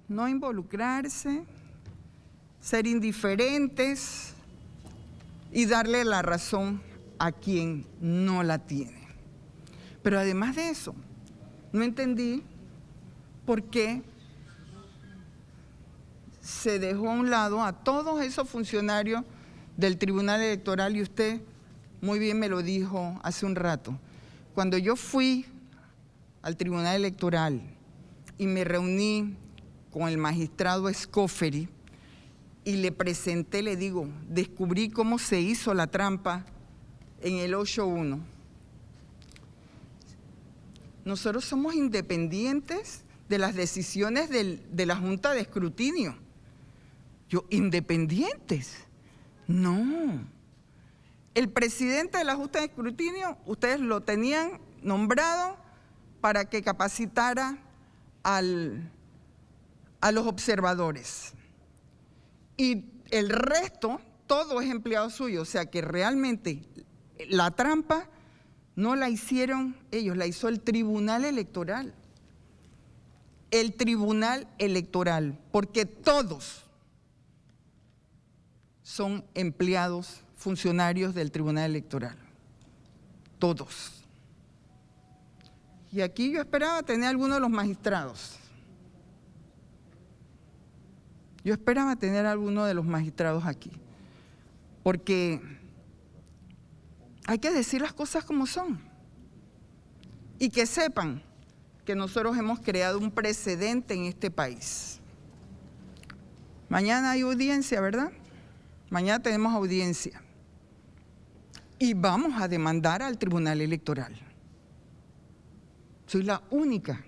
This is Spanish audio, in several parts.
no involucrarse, ser indiferentes y darle la razón a quien no la tiene. Pero además de eso, no entendí por qué se dejó a un lado a todos esos funcionarios del Tribunal Electoral, y usted muy bien me lo dijo hace un rato. Cuando yo fui al Tribunal Electoral y me reuní con el magistrado Escoferi y le presenté, le digo, descubrí cómo se hizo la trampa en el 8-1. Nosotros somos independientes de las decisiones de la Junta de Escrutinio. Yo, ¿independientes? No. El presidente de la Junta de Escrutinio, ustedes lo tenían nombrado para que capacitara a los observadores. Y el resto, todo es empleado suyo. O sea que realmente la trampa no la hicieron ellos, la hizo el Tribunal Electoral. El Tribunal Electoral, porque todos son empleados, funcionarios del Tribunal Electoral. Todos. Y aquí yo esperaba tener a alguno de los magistrados. Yo esperaba tener a alguno de los magistrados aquí. Porque hay que decir las cosas como son. Y que sepan que nosotros hemos creado un precedente en este país. Mañana hay audiencia, ¿verdad? Mañana tenemos audiencia. Y vamos a demandar al Tribunal Electoral. Soy la única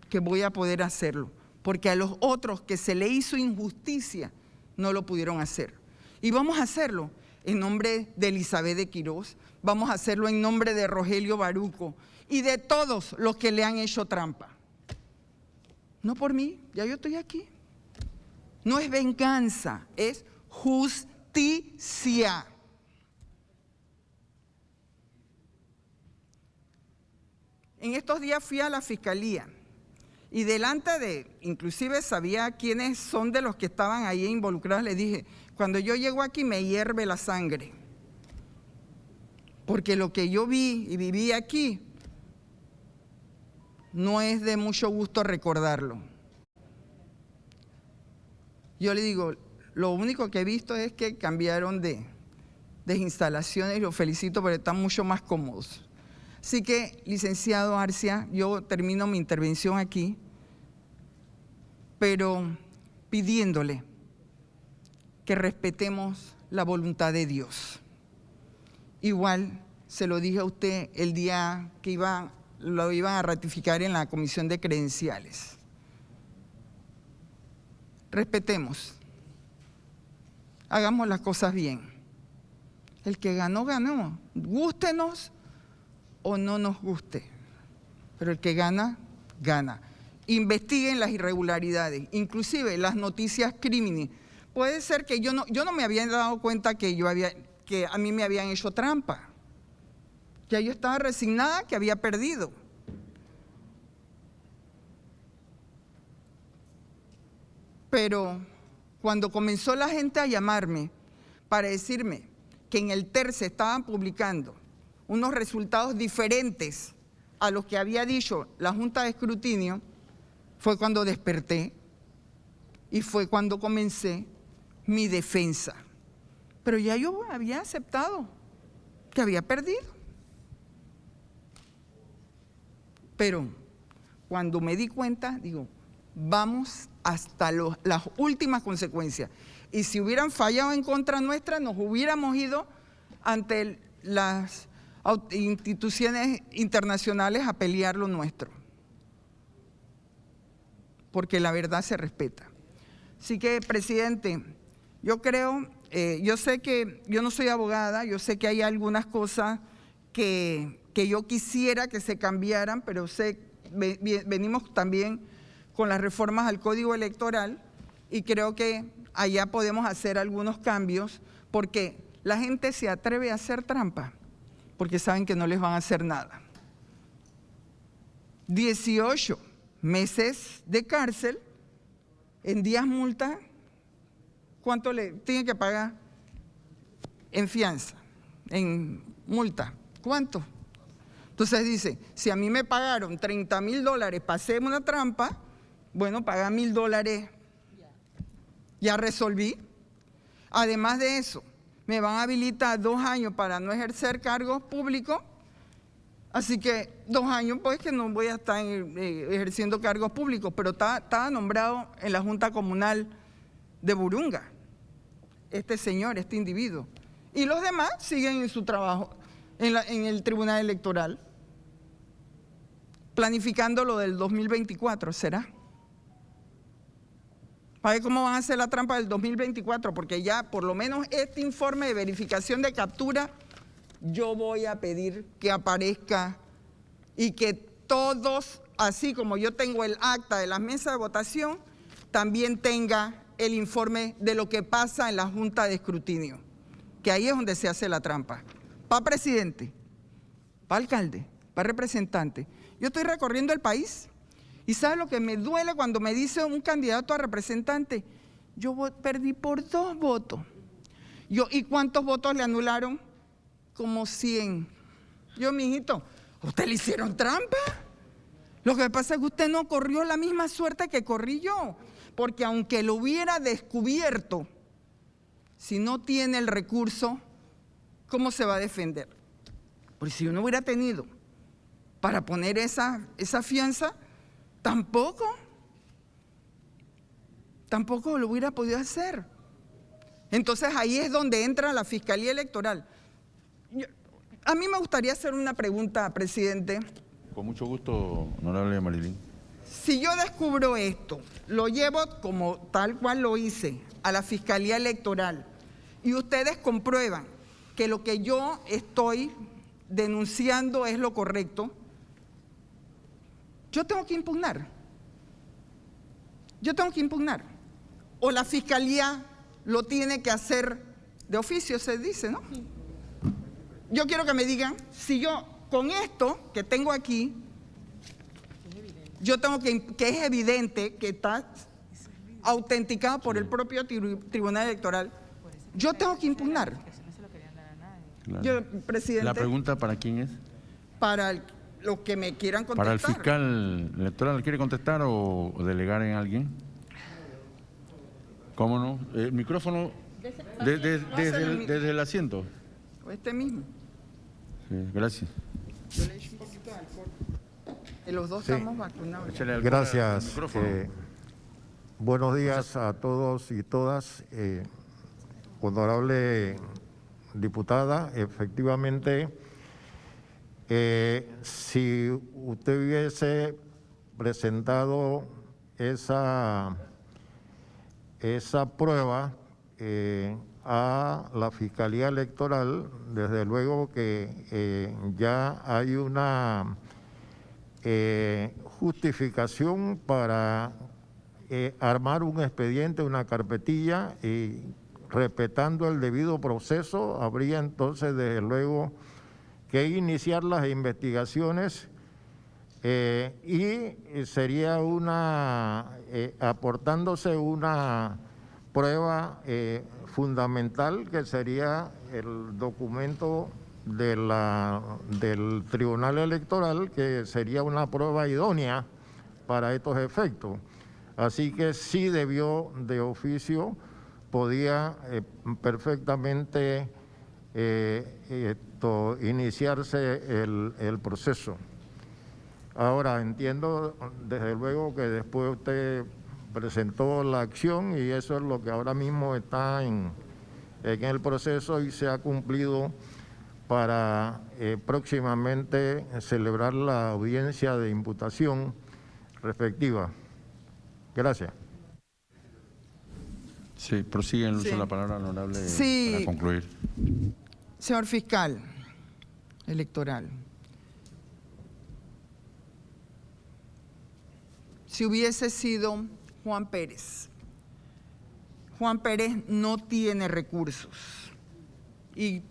que voy a poder hacerlo, porque a los otros que se le hizo injusticia no lo pudieron hacer. Y vamos a hacerlo en nombre de Elizabeth de Quirós, vamos a hacerlo en nombre de Rogelio Baruco y de todos los que le han hecho trampa. No por mí, ya yo estoy aquí. No es venganza, es justicia. En estos días fui a la fiscalía y delante de, inclusive sabía quiénes son de los que estaban ahí involucrados, le dije, cuando yo llego aquí me hierve la sangre, porque lo que yo vi y viví aquí no es de mucho gusto recordarlo. Yo le digo, lo único que he visto es que cambiaron de instalaciones y los felicito porque están mucho más cómodos. Así que, licenciado Arcia, yo termino mi intervención aquí, pero pidiéndole que respetemos la voluntad de Dios. Igual se lo dije a usted el día que lo iban a ratificar en la Comisión de Credenciales. Respetemos, hagamos las cosas bien. El que ganó, ganó. Gústenos o no nos guste, pero el que gana, gana. Investiguen las irregularidades, inclusive las noticias crímenes. Puede ser que yo no me había dado cuenta que a mí me habían hecho trampa. Ya yo estaba resignada que había perdido. Pero cuando comenzó la gente a llamarme para decirme que en el TER se estaban publicando unos resultados diferentes a los que había dicho la Junta de Escrutinio, fue cuando desperté y fue cuando comencé mi defensa. Pero ya yo había aceptado que había perdido. Pero cuando me di cuenta, digo, vamos hasta las últimas consecuencias. Y si hubieran fallado en contra nuestra, nos hubiéramos ido ante las instituciones internacionales a pelear lo nuestro. Porque la verdad se respeta. Así que, presidente, yo creo, yo sé que yo no soy abogada, yo sé que hay algunas cosas que yo quisiera que se cambiaran, pero venimos también con las reformas al Código Electoral y creo que allá podemos hacer algunos cambios porque la gente se atreve a hacer trampa porque saben que no les van a hacer nada. 18 meses de cárcel en días multa, ¿cuánto le tiene que pagar en fianza, en multa? ¿Cuánto? Entonces dice, si a mí me pagaron $30,000 para hacer una trampa, bueno, paga $1,000, ya resolví. Además de eso, me van a habilitar 2 años para no ejercer cargos públicos, así que 2 años pues que no voy a estar ejerciendo cargos públicos, pero estaba nombrado en la Junta Comunal de Burunga, este señor, este individuo. Y los demás siguen en su trabajo en el Tribunal Electoral, planificando lo del 2024, ¿será? Para ver cómo van a hacer la trampa del 2024, porque ya por lo menos este informe de verificación de captura, yo voy a pedir que aparezca y que todos, así como yo tengo el acta de las mesas de votación, también tenga el informe de lo que pasa en la Junta de Escrutinio, que ahí es donde se hace la trampa. Para presidente, para alcalde, para representante. Yo estoy recorriendo el país y ¿sabe lo que me duele cuando me dice un candidato a representante? Yo perdí por 2 votos. ¿Y cuántos votos le anularon? Como 100. Yo, mijito, ¿usted le hicieron trampa? Lo que pasa es que usted no corrió la misma suerte que corrí yo, porque aunque lo hubiera descubierto, si no tiene el recurso, ¿cómo se va a defender? Porque si uno hubiera tenido para poner esa fianza, tampoco lo hubiera podido hacer. Entonces ahí es donde entra la Fiscalía Electoral. A mí me gustaría hacer una pregunta, presidente. Con mucho gusto, honorable Marilyn. Si yo descubro esto, lo llevo como tal cual lo hice a la Fiscalía Electoral y ustedes comprueban que lo que yo estoy denunciando es lo correcto, yo tengo que impugnar. Yo tengo que impugnar. O la Fiscalía lo tiene que hacer de oficio, se dice, ¿no? Yo quiero que me digan si yo con esto que tengo aquí, yo tengo que es evidente que está autenticado por el propio Tribunal Electoral, yo tengo que impugnar. Claro. Yo, presidente. ¿La pregunta para quién es? Para los que me quieran contestar. ¿Para el fiscal electoral quiere contestar o delegar en alguien? ¿Cómo no? El micrófono desde el asiento. O este mismo. Sí, gracias. Yo le echo un poquito de alcohol. Y los dos estamos vacunados. Échale alcohol al Gracias. micrófono. Buenos días a todos y todas. Honorable diputada, efectivamente, si usted hubiese presentado esa prueba a la Fiscalía Electoral, desde luego que ya hay una justificación para armar un expediente, una carpetilla, y respetando el debido proceso, habría entonces desde luego que iniciar las investigaciones y sería aportándose una prueba fundamental, que sería el documento del Tribunal Electoral, que sería una prueba idónea para estos efectos. Así que sí debió de oficio, podía perfectamente iniciarse el proceso. Ahora, entiendo desde luego que después usted presentó la acción y eso es lo que ahora mismo está en el proceso y se ha cumplido para próximamente celebrar la audiencia de imputación respectiva. Gracias. Sí, prosigue el uso de la palabra, honorable, para concluir. Señor fiscal electoral, si hubiese sido Juan Pérez no tiene recursos, y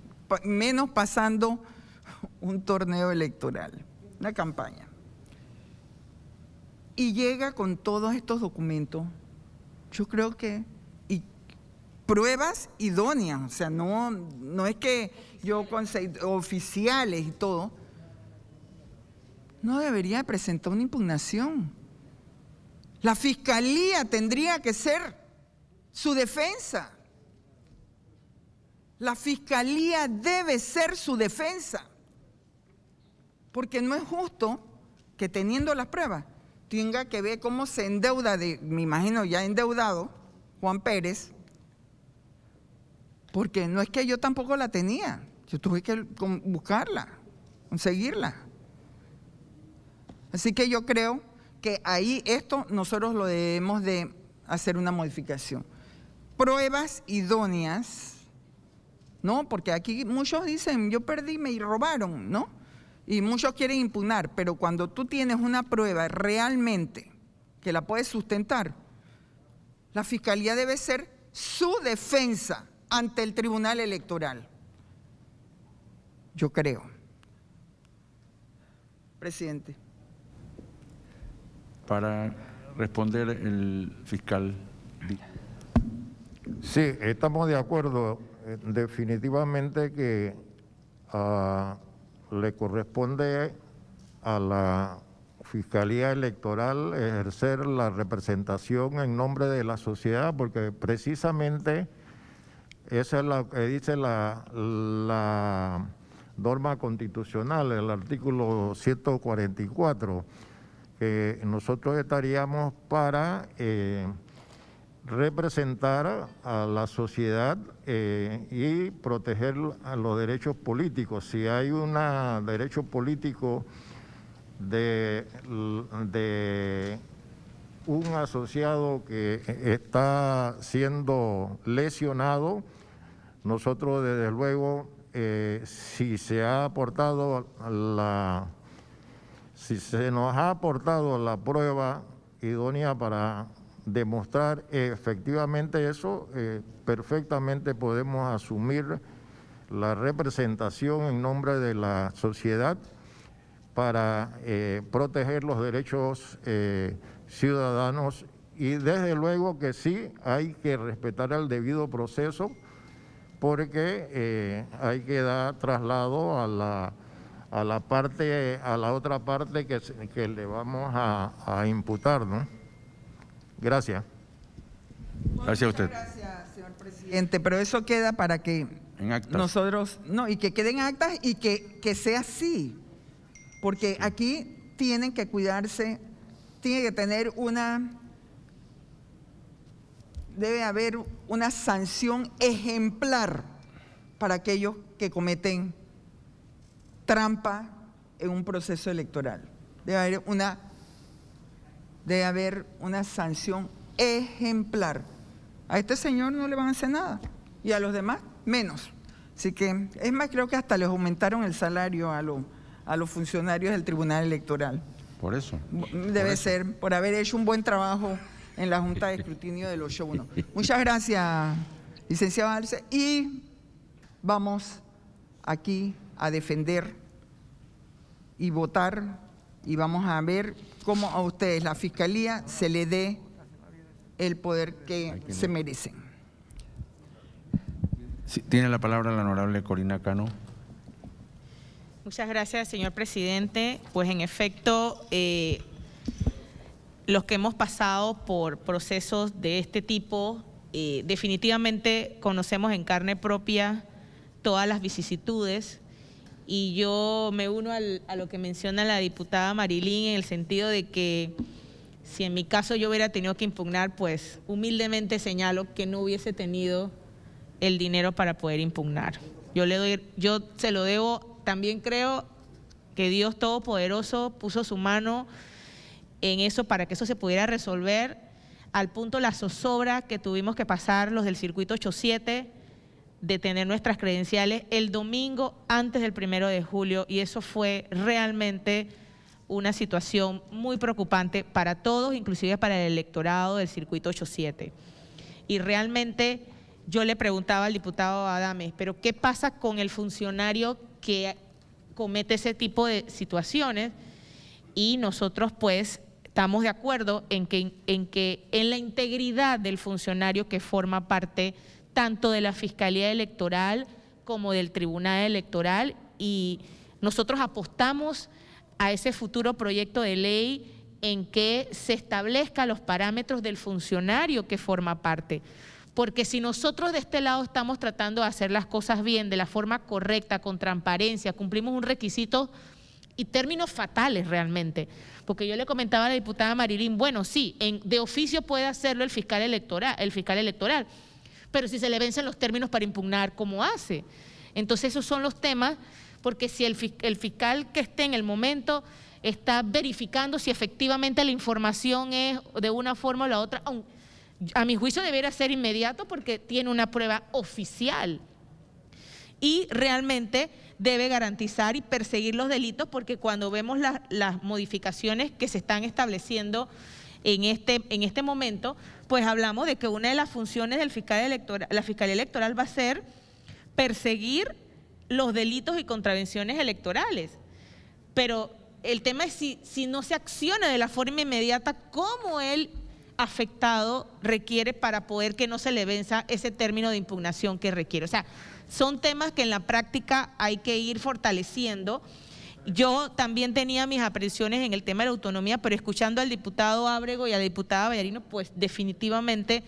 menos pasando un torneo electoral, una campaña, y llega con todos estos documentos, Yo creo que y pruebas idóneas, o sea, no es que yo oficiales y todo, no debería presentar una impugnación. La fiscalía tendría que ser su defensa. La fiscalía debe ser su defensa, porque no es justo que teniendo las pruebas tenga que ver cómo se endeuda, me imagino ya endeudado, Juan Pérez, porque no es que yo tampoco la tenía, yo tuve que buscarla, conseguirla. Así que yo creo que ahí esto nosotros lo debemos de hacer una modificación. Pruebas idóneas, ¿no? Porque aquí muchos dicen, yo perdí, me robaron, ¿no? Y muchos quieren impugnar, pero cuando tú tienes una prueba realmente que la puedes sustentar, la fiscalía debe ser su defensa ante el Tribunal Electoral. Yo creo. Presidente. Para responder el fiscal. Sí, estamos de acuerdo. Definitivamente que le corresponde a la Fiscalía Electoral ejercer la representación en nombre de la sociedad, porque precisamente esa es lo que dice la norma constitucional, el artículo 144, que nosotros estaríamos para representar a la sociedad y proteger a los derechos políticos. Si hay un derecho político de un asociado que está siendo lesionado, nosotros desde luego, si se nos ha aportado la prueba idónea para demostrar efectivamente eso, perfectamente podemos asumir la representación en nombre de la sociedad para proteger los derechos ciudadanos, y desde luego que sí hay que respetar el debido proceso, porque hay que dar traslado a la otra parte que le vamos a imputar, ¿no? Gracias. Gracias a usted. Gracias, señor presidente, pero eso queda para que En actas. nosotros, no, y que queden actas y que sea así, porque sí. Aquí tienen que cuidarse, tiene que tener debe haber una sanción ejemplar para aquellos que cometen trampa en un proceso electoral. Debe haber una sanción ejemplar. A este señor no le van a hacer nada y a los demás menos. Así que, es más, creo que hasta les aumentaron el salario a los funcionarios del Tribunal Electoral. Por eso. Debe ser, por haber hecho un buen trabajo en la Junta de Escrutinio del 8-1. Muchas gracias, licenciado Arce. Y vamos aquí a defender y votar, y vamos a ver cómo a ustedes, la Fiscalía, se le dé el poder que se merecen. Sí, tiene la palabra la honorable Corina Cano. Muchas gracias, señor presidente. Pues en efecto, los que hemos pasado por procesos de este tipo, definitivamente conocemos en carne propia todas las vicisitudes, y yo me uno a lo que menciona la diputada Marilyn, en el sentido de que si en mi caso yo hubiera tenido que impugnar, pues humildemente señalo que no hubiese tenido el dinero para poder impugnar. Yo se lo debo. También creo que Dios Todopoderoso puso su mano en eso para que eso se pudiera resolver, al punto la zozobra que tuvimos que pasar los del circuito 87 de tener nuestras credenciales el domingo antes del 1 de julio, y eso fue realmente una situación muy preocupante para todos, inclusive para el electorado del circuito 87. Y realmente yo le preguntaba al diputado Adames, pero ¿qué pasa con el funcionario que comete ese tipo de situaciones? Y nosotros pues estamos de acuerdo en que en la integridad del funcionario que forma parte tanto de la Fiscalía Electoral como del Tribunal Electoral, y nosotros apostamos a ese futuro proyecto de ley en que se establezcan los parámetros del funcionario que forma parte. Porque si nosotros de este lado estamos tratando de hacer las cosas bien, de la forma correcta, con transparencia, cumplimos un requisito y términos fatales realmente. Porque yo le comentaba a la diputada Marilyn, bueno, sí, de oficio puede hacerlo el fiscal electoral, pero si se le vencen los términos para impugnar, ¿cómo hace? Entonces esos son los temas, porque si el fiscal que esté en el momento está verificando si efectivamente la información es de una forma o la otra, a mi juicio debería ser inmediato porque tiene una prueba oficial y realmente debe garantizar y perseguir los delitos, porque cuando vemos las modificaciones que se están estableciendo en este momento, pues hablamos de que una de las funciones del fiscal electoral, la Fiscalía Electoral, va a ser perseguir los delitos y contravenciones electorales. Pero el tema es si no se acciona de la forma inmediata, ¿cómo el afectado requiere para poder que no se le venza ese término de impugnación que requiere? O sea, son temas que en la práctica hay que ir fortaleciendo. Yo también tenía mis apreciaciones en el tema de la autonomía, pero escuchando al diputado Ábrego y a la diputada Vallarino, pues definitivamente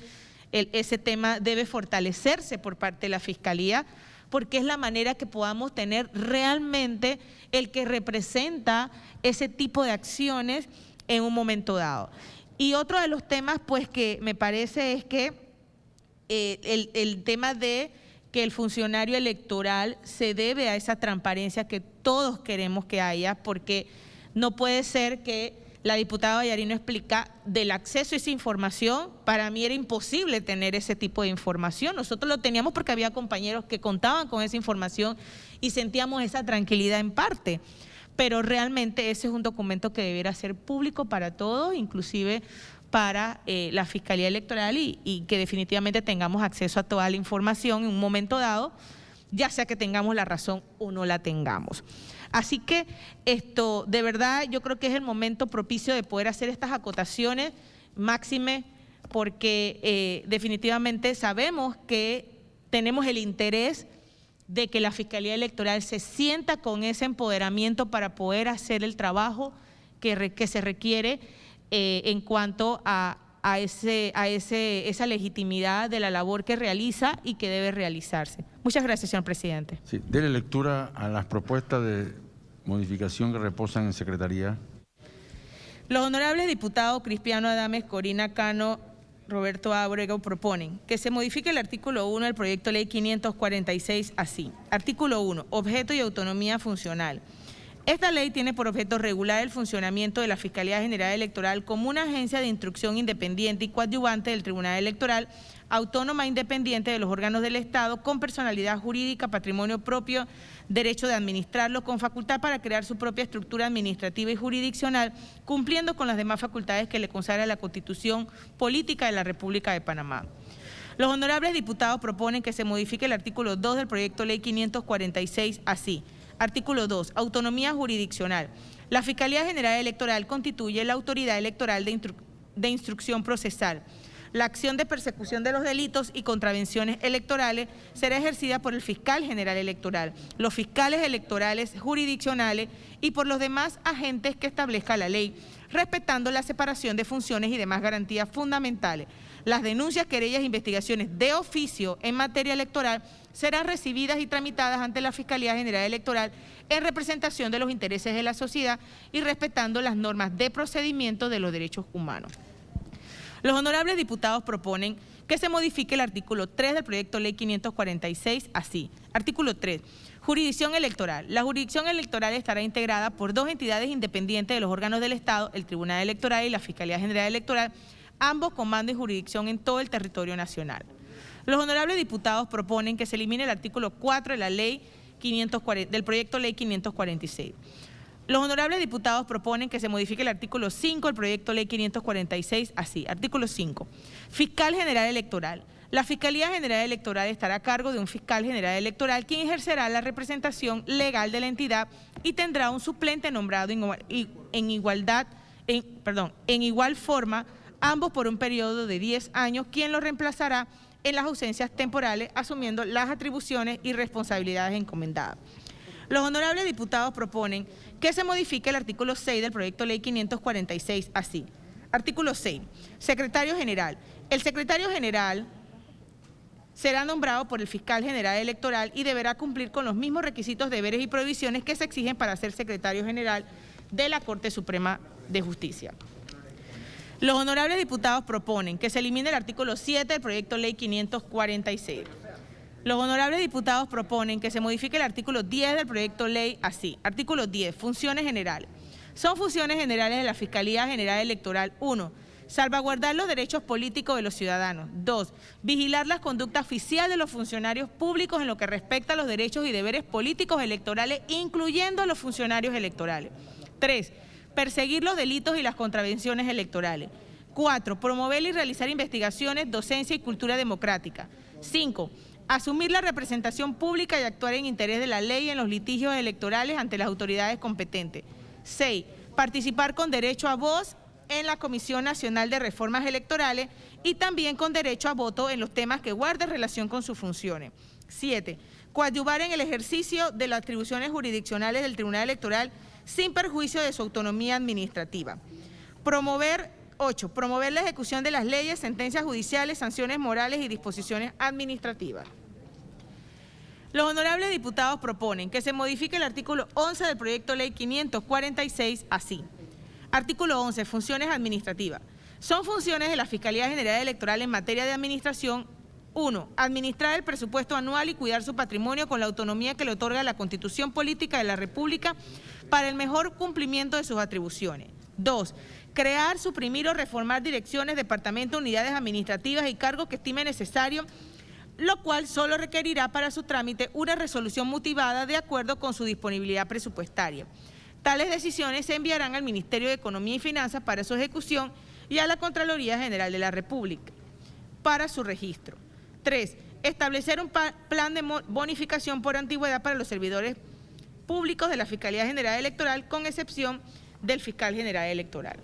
ese tema debe fortalecerse por parte de la Fiscalía, porque es la manera que podamos tener realmente el que representa ese tipo de acciones en un momento dado. Y otro de los temas, pues, que me parece es que el tema de que el funcionario electoral se debe a esa transparencia que todos queremos que haya, porque no puede ser que la diputada Vallarino explica del acceso a esa información. Para mí era imposible tener ese tipo de información. Nosotros lo teníamos porque había compañeros que contaban con esa información y sentíamos esa tranquilidad en parte. Pero realmente ese es un documento que debiera ser público para todos, inclusive para la Fiscalía Electoral, y que definitivamente tengamos acceso a toda la información en un momento dado, ya sea que tengamos la razón o no la tengamos. Así que de verdad, yo creo que es el momento propicio de poder hacer estas acotaciones, máxime porque definitivamente sabemos que tenemos el interés de que la Fiscalía Electoral se sienta con ese empoderamiento para poder hacer el trabajo que se requiere en cuanto a esa legitimidad de la labor que realiza y que debe realizarse. Muchas gracias, señor presidente. Sí, dele lectura a las propuestas de modificación que reposan en Secretaría. Los honorables diputados Cristiano Adames, Corina Cano, Roberto Ábrego proponen que se modifique el artículo 1 del proyecto de ley 546 así. Artículo 1. Objeto y autonomía funcional. Esta ley tiene por objeto regular el funcionamiento de la Fiscalía General Electoral como una agencia de instrucción independiente y coadyuvante del Tribunal Electoral, autónoma e independiente de los órganos del Estado, con personalidad jurídica, patrimonio propio, derecho de administrarlo, con facultad para crear su propia estructura administrativa y jurisdiccional, cumpliendo con las demás facultades que le consagra la Constitución Política de la República de Panamá. Los honorables diputados proponen que se modifique el artículo 2 del proyecto de ley 546 así. Artículo 2. Autonomía jurisdiccional. La Fiscalía General Electoral constituye la autoridad electoral de instrucción procesal. La acción de persecución de los delitos y contravenciones electorales será ejercida por el Fiscal General Electoral, los fiscales electorales jurisdiccionales y por los demás agentes que establezca la ley, respetando la separación de funciones y demás garantías fundamentales. Las denuncias, querellas e investigaciones de oficio en materia electoral serán recibidas y tramitadas ante la Fiscalía General Electoral en representación de los intereses de la sociedad y respetando las normas de procedimiento de los derechos humanos. Los honorables diputados proponen que se modifique el artículo 3 del proyecto de ley 546 así. Artículo 3. Jurisdicción electoral. La jurisdicción electoral estará integrada por dos entidades independientes de los órganos del Estado, el Tribunal Electoral y la Fiscalía General Electoral, ambos con mando y jurisdicción en todo el territorio nacional. Los honorables diputados proponen que se elimine el artículo 4 de la ley del proyecto de ley 546. Los honorables diputados proponen que se modifique el artículo 5 del proyecto de ley 546 así. Artículo 5. Fiscal General Electoral. La Fiscalía General Electoral estará a cargo de un fiscal general electoral quien ejercerá la representación legal de la entidad y tendrá un suplente nombrado en igualdad en igual forma, ambos por un periodo de 10 años, quien lo reemplazará en las ausencias temporales, asumiendo las atribuciones y responsabilidades encomendadas. Los honorables diputados proponen que se modifique el artículo 6 del proyecto de ley 546 así. Artículo 6. Secretario General. El secretario general será nombrado por el fiscal general electoral y deberá cumplir con los mismos requisitos, deberes y prohibiciones que se exigen para ser secretario general de la Corte Suprema de Justicia. Los honorables diputados proponen que se elimine el artículo 7 del proyecto de ley 546. Los honorables diputados proponen que se modifique el artículo 10 del proyecto de ley así. Artículo 10. Funciones generales. Son funciones generales de la Fiscalía General Electoral. 1. Salvaguardar los derechos políticos de los ciudadanos. 2. Vigilar las conductas oficiales de los funcionarios públicos en lo que respecta a los derechos y deberes políticos electorales, incluyendo a los funcionarios electorales. 3. Perseguir los delitos y las contravenciones electorales. 4. Promover y realizar investigaciones, docencia y cultura democrática. 5. Asumir la representación pública y actuar en interés de la ley en los litigios electorales ante las autoridades competentes. 6. Participar con derecho a voz en la Comisión Nacional de Reformas Electorales y también con derecho a voto en los temas que guarden relación con sus funciones. 7. Coadyuvar en el ejercicio de las atribuciones jurisdiccionales del Tribunal Electoral sin perjuicio de su autonomía administrativa. 8. Promover la ejecución de las leyes, sentencias judiciales, sanciones morales y disposiciones administrativas. Los honorables diputados proponen que se modifique el artículo 11 del proyecto de ley 546 así. Artículo 11. Funciones administrativas. Son funciones de la Fiscalía General Electoral en materia de administración. 1. Administrar el presupuesto anual y cuidar su patrimonio con la autonomía que le otorga la Constitución Política de la República para el mejor cumplimiento de sus atribuciones. 2. Crear, suprimir o reformar direcciones, departamentos, unidades administrativas y cargos que estime necesario, lo cual solo requerirá para su trámite una resolución motivada de acuerdo con su disponibilidad presupuestaria. Tales decisiones se enviarán al Ministerio de Economía y Finanzas para su ejecución y a la Contraloría General de la República para su registro. 3. Establecer un plan de bonificación por antigüedad para los servidores públicos de la Fiscalía General Electoral, con excepción del fiscal general electoral.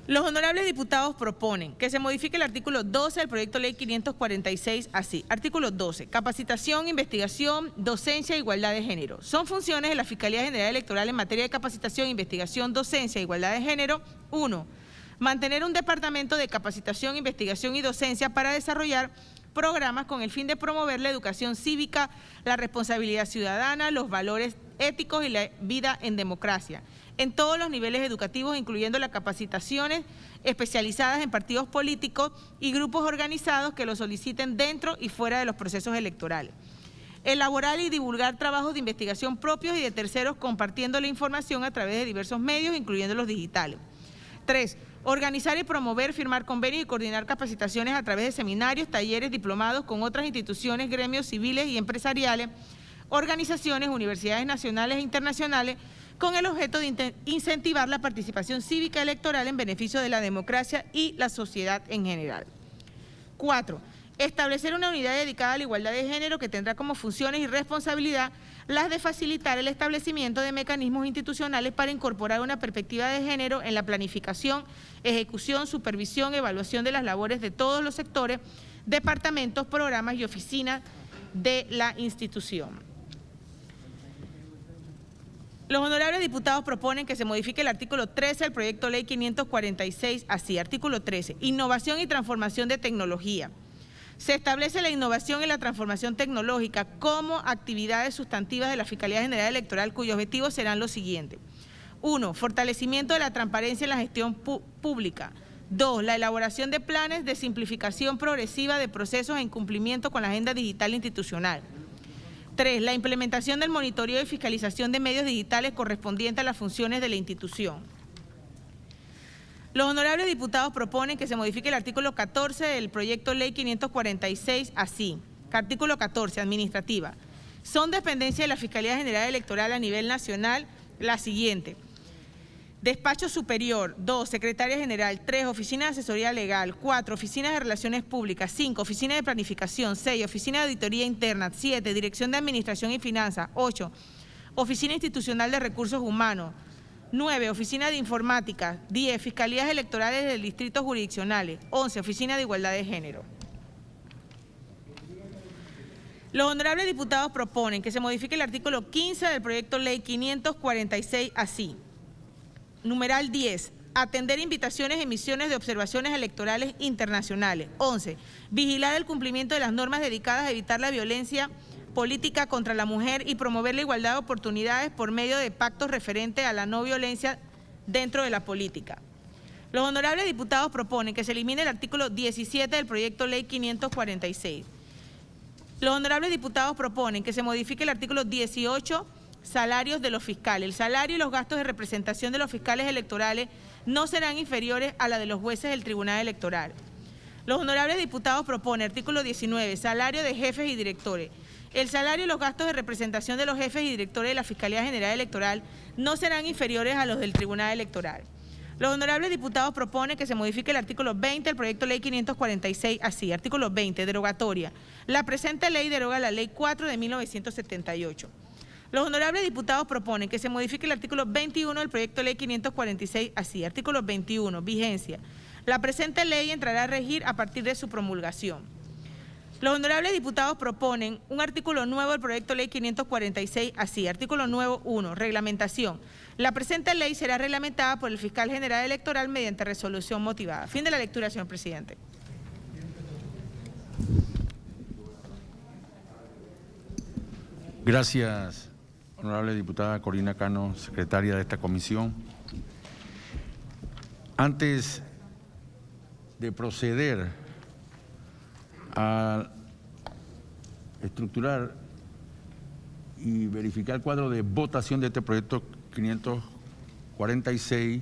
Los honorables diputados proponen que se modifique el artículo 12 del proyecto de ley 546 así. Artículo 12. Capacitación, investigación, docencia e igualdad de género. Son funciones de la Fiscalía General Electoral en materia de capacitación, investigación, docencia e igualdad de género. 1. Mantener un departamento de capacitación, investigación y docencia para desarrollar programas con el fin de promover la educación cívica, la responsabilidad ciudadana, los valores éticos y la vida en democracia, en todos los niveles educativos, incluyendo las capacitaciones especializadas en partidos políticos y grupos organizados que lo soliciten dentro y fuera de los procesos electorales. Elaborar y divulgar trabajos de investigación propios y de terceros, compartiendo la información a través de diversos medios, incluyendo los digitales. 3. Organizar y promover, firmar convenios y coordinar capacitaciones a través de seminarios, talleres, diplomados con otras instituciones, gremios civiles y empresariales, organizaciones, universidades nacionales e internacionales, con el objeto de incentivar la participación cívica electoral en beneficio de la democracia y la sociedad en general. 4. Establecer una unidad dedicada a la igualdad de género que tendrá como funciones y responsabilidad las de facilitar el establecimiento de mecanismos institucionales para incorporar una perspectiva de género en la planificación, ejecución, supervisión, evaluación de las labores de todos los sectores, departamentos, programas y oficinas de la institución. Los honorables diputados proponen que se modifique el artículo 13 del proyecto de ley 546 así. Artículo 13. Innovación y transformación de tecnología. Se establece la innovación y la transformación tecnológica como actividades sustantivas de la Fiscalía General Electoral, cuyos objetivos serán los siguientes. 1. Fortalecimiento de la transparencia en la gestión pública. 2. La elaboración de planes de simplificación progresiva de procesos en cumplimiento con la agenda digital institucional. 3. La implementación del monitoreo y fiscalización de medios digitales correspondiente a las funciones de la institución. Los honorables diputados proponen que se modifique el artículo 14 del proyecto de ley 546 así. Artículo 14, administrativa. Son dependencia de la Fiscalía General Electoral a nivel nacional la siguiente. Despacho Superior. 2. Secretaria General. 3. Oficina de Asesoría Legal. 4. Oficina de Relaciones Públicas. 5. Oficina de Planificación. 6. Oficina de Auditoría Interna. 7. Dirección de Administración y Finanzas. 8. Oficina Institucional de Recursos Humanos. 9, Oficina de Informática. 10, Fiscalías Electorales de Distritos Jurisdiccionales. 11, Oficina de Igualdad de Género. Los honorables diputados proponen que se modifique el artículo 15 del proyecto ley 546 así. Numeral 10. Atender invitaciones y misiones de observaciones electorales internacionales. 11. Vigilar el cumplimiento de las normas dedicadas a evitar la violencia política contra la mujer y promover la igualdad de oportunidades por medio de pactos referentes a la no violencia dentro de la política. Los honorables diputados proponen que se elimine el artículo 17 del proyecto ley 546. Los honorables diputados proponen que se modifique el artículo 18, salarios de los fiscales. El salario y los gastos de representación de los fiscales electorales no serán inferiores a la de los jueces del Tribunal Electoral. Los honorables diputados proponen, artículo 19, salario de jefes y directores. El salario y los gastos de representación de los jefes y directores de la Fiscalía General Electoral no serán inferiores a los del Tribunal Electoral. Los honorables diputados proponen que se modifique el artículo 20 del proyecto ley 546 así. Artículo 20, derogatoria. La presente ley deroga la ley 4 de 1978. Los honorables diputados proponen que se modifique el artículo 21 del proyecto ley 546 así. Artículo 21, vigencia. La presente ley entrará a regir a partir de su promulgación. Los honorables diputados proponen un artículo nuevo del proyecto ley 546 así. Artículo nuevo 1, reglamentación. La presente ley será reglamentada por el fiscal general electoral mediante resolución motivada. Fin de la lectura, señor presidente. Gracias, honorable diputada Corina Cano, secretaria de esta comisión. Antes de proceder a estructurar y verificar el cuadro de votación de este proyecto 546,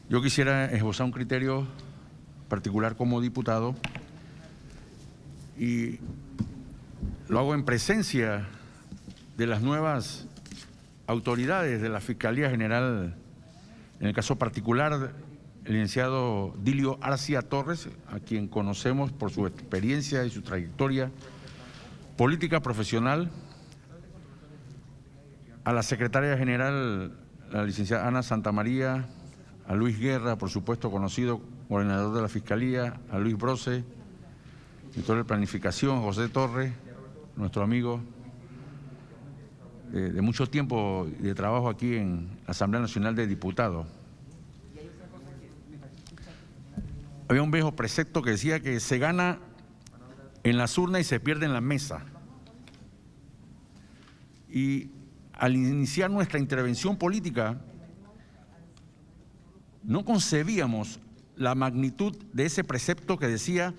yo quisiera esbozar un criterio particular como diputado y lo hago en presencia de las nuevas autoridades de la Fiscalía General, en el caso particular el licenciado Dilio Arcia Torres, a quien conocemos por su experiencia y su trayectoria política profesional, a la secretaria general, la licenciada Ana Santamaría, a Luis Guerra, por supuesto conocido coordinador de la Fiscalía, a Luis Brose, director de Planificación, José Torres, nuestro amigo de mucho tiempo de trabajo aquí en la Asamblea Nacional de Diputados. Había un viejo precepto que decía que se gana en las urnas y se pierde en la mesa. Y al iniciar nuestra intervención política, no concebíamos la magnitud de ese precepto que decía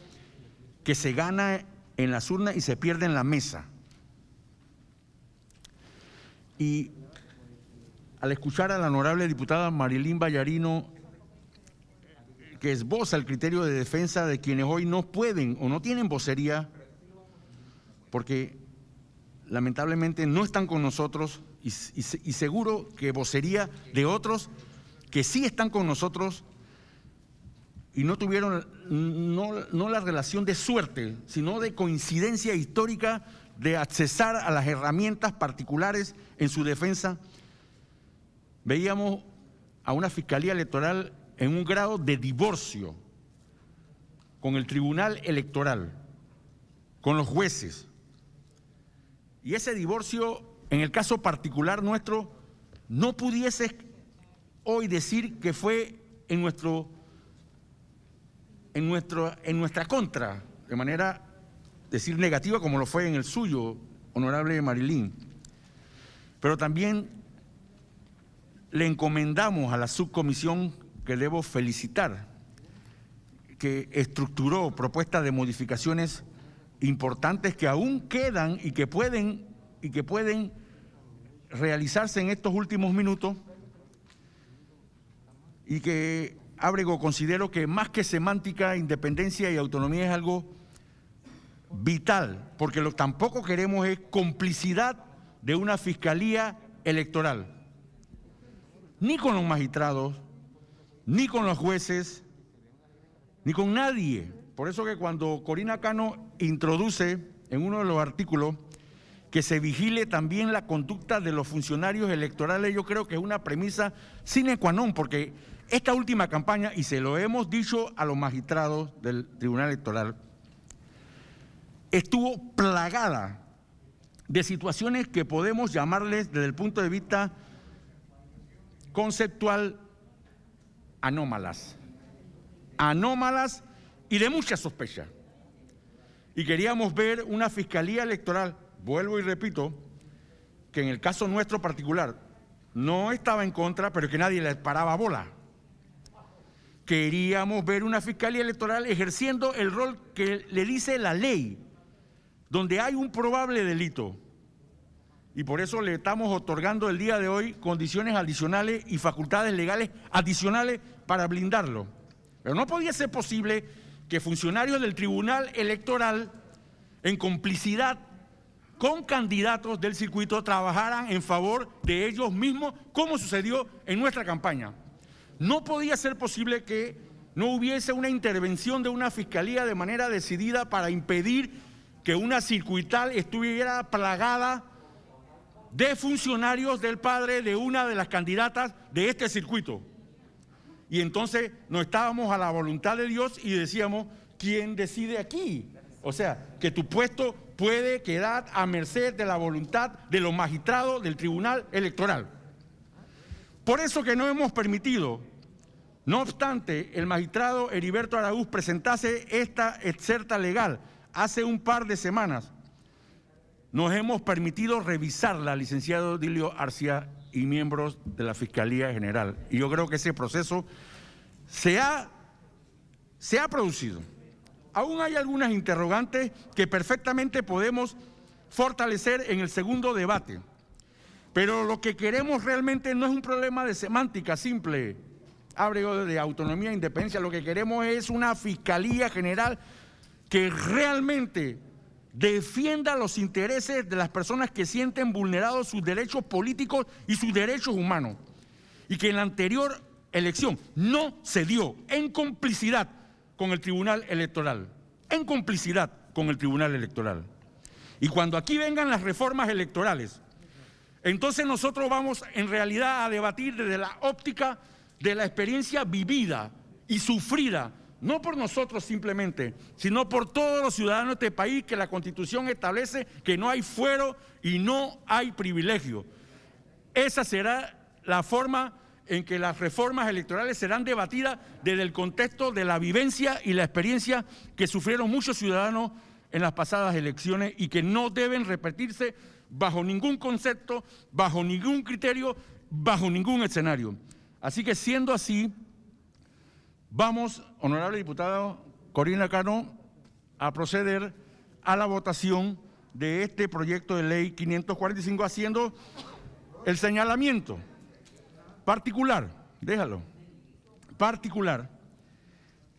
que se gana en las urnas y se pierde en la mesa. Y al escuchar a la honorable diputada Marilyn Vallarino, que esboza el criterio de defensa de quienes hoy no pueden o no tienen vocería, porque lamentablemente no están con nosotros, y seguro que vocería de otros que sí están con nosotros y no tuvieron no la relación de suerte, sino de coincidencia histórica de accesar a las herramientas particulares en su defensa. Veíamos a una Fiscalía Electoral en un grado de divorcio con el Tribunal Electoral, con los jueces. Y ese divorcio, en el caso particular nuestro, no pudiese hoy decir que fue en nuestra contra, de manera decir negativa como lo fue en el suyo, honorable Marilyn. Pero también le encomendamos a la subcomisión, que debo felicitar, que estructuró propuestas de modificaciones importantes que aún quedan y que pueden realizarse en estos últimos minutos, y que, Ábrego, considero que más que semántica, independencia y autonomía es algo vital, porque lo que tampoco queremos es complicidad de una fiscalía electoral, ni con los magistrados, ni con los jueces, ni con nadie. Por eso que cuando Corina Cano introduce en uno de los artículos que se vigile también la conducta de los funcionarios electorales. Yo creo que es una premisa sine qua non, porque esta última campaña, y se lo hemos dicho a los magistrados del Tribunal Electoral, estuvo plagada de situaciones que podemos llamarles desde el punto de vista conceptual anómalas y de mucha sospecha. Y queríamos ver una fiscalía electoral, vuelvo y repito, que en el caso nuestro particular no estaba en contra, pero que nadie le paraba bola. Queríamos ver una fiscalía electoral ejerciendo el rol que le dice la ley, donde hay un probable delito. Y por eso le estamos otorgando el día de hoy condiciones adicionales y facultades legales adicionales para blindarlo. Pero no podía ser posible que funcionarios del Tribunal Electoral, en complicidad con candidatos del circuito, trabajaran en favor de ellos mismos, como sucedió en nuestra campaña. No podía ser posible que no hubiese una intervención de una fiscalía de manera decidida para impedir que una circuital estuviera plagada de funcionarios del padre de una de las candidatas de este circuito. Y entonces nos estábamos a la voluntad de Dios y decíamos, ¿quién decide aquí? O sea, que tu puesto puede quedar a merced de la voluntad de los magistrados del Tribunal Electoral. Por eso que no hemos permitido, no obstante, el magistrado Heriberto Araúz presentase esta excerta legal hace un par de semanas, nos hemos permitido revisarla, licenciado Dilio Arcia y miembros de la Fiscalía General. Y yo creo que ese proceso se ha producido. Aún hay algunas interrogantes que perfectamente podemos fortalecer en el segundo debate. Pero lo que queremos realmente no es un problema de semántica simple, ábrego de autonomía e independencia. Lo que queremos es una Fiscalía General que realmente defienda los intereses de las personas que sienten vulnerados sus derechos políticos y sus derechos humanos. Y que en la anterior elección no se dio en complicidad con el Tribunal Electoral. En complicidad con el Tribunal Electoral. Y cuando aquí vengan las reformas electorales, entonces nosotros vamos en realidad a debatir desde la óptica de la experiencia vivida y sufrida, no por nosotros simplemente, sino por todos los ciudadanos de este país, que la Constitución establece que no hay fuero y no hay privilegio. Esa será la forma en que las reformas electorales serán debatidas desde el contexto de la vivencia y la experiencia que sufrieron muchos ciudadanos en las pasadas elecciones y que no deben repetirse bajo ningún concepto, bajo ningún criterio, bajo ningún escenario. Así que siendo así, vamos, honorable diputado Corina Cano, a proceder a la votación de este proyecto de ley 545, haciendo el señalamiento particular,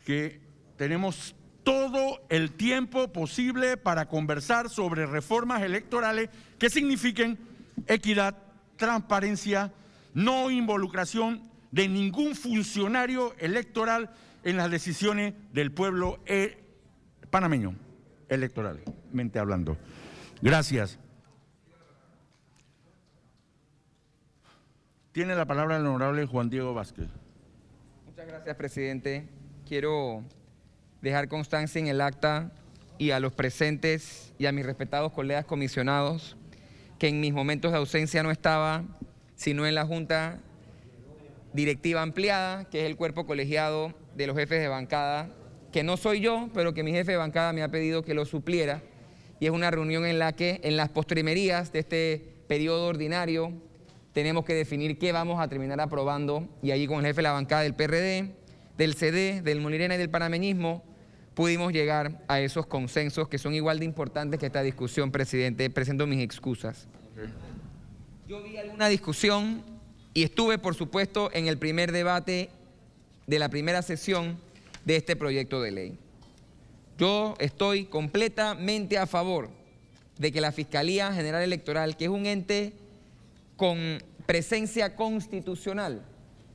que tenemos todo el tiempo posible para conversar sobre reformas electorales que signifiquen equidad, transparencia, no involucración de ningún funcionario electoral en las decisiones del pueblo panameño, electoralmente hablando. Gracias. Tiene la palabra el honorable Juan Diego Vázquez. Muchas gracias, presidente. Quiero dejar constancia en el acta y a los presentes y a mis respetados colegas comisionados que en mis momentos de ausencia no estaba, sino en la Junta Directiva Ampliada, que es el cuerpo colegiado de los jefes de bancada, que no soy yo, pero que mi jefe de bancada me ha pedido que lo supliera, y es una reunión en la que en las postrimerías de este periodo ordinario tenemos que definir qué vamos a terminar aprobando, y allí con el jefe de la bancada del PRD, del CD, del Molirena y del panameñismo pudimos llegar a esos consensos que son igual de importantes que esta discusión, presidente. Presento mis excusas. Yo vi alguna discusión y estuve, por supuesto, en el primer debate de la primera sesión de este proyecto de ley. Yo estoy completamente a favor de que la Fiscalía General Electoral, que es un ente con presencia constitucional,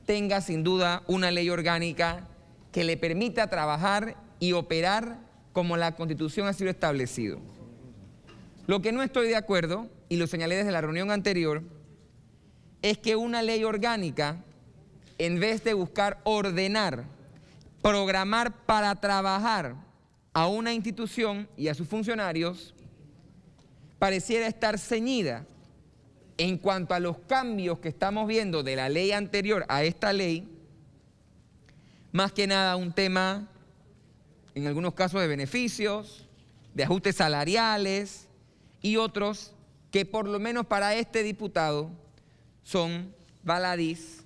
tenga sin duda una ley orgánica que le permita trabajar y operar como la Constitución ha sido establecido. Lo que no estoy de acuerdo, y lo señalé desde la reunión anterior, es que una ley orgánica, en vez de buscar ordenar, programar para trabajar a una institución y a sus funcionarios, pareciera estar ceñida en cuanto a los cambios que estamos viendo de la ley anterior a esta ley, más que nada un tema, en algunos casos, de beneficios, de ajustes salariales y otros que por lo menos para este diputado son baladís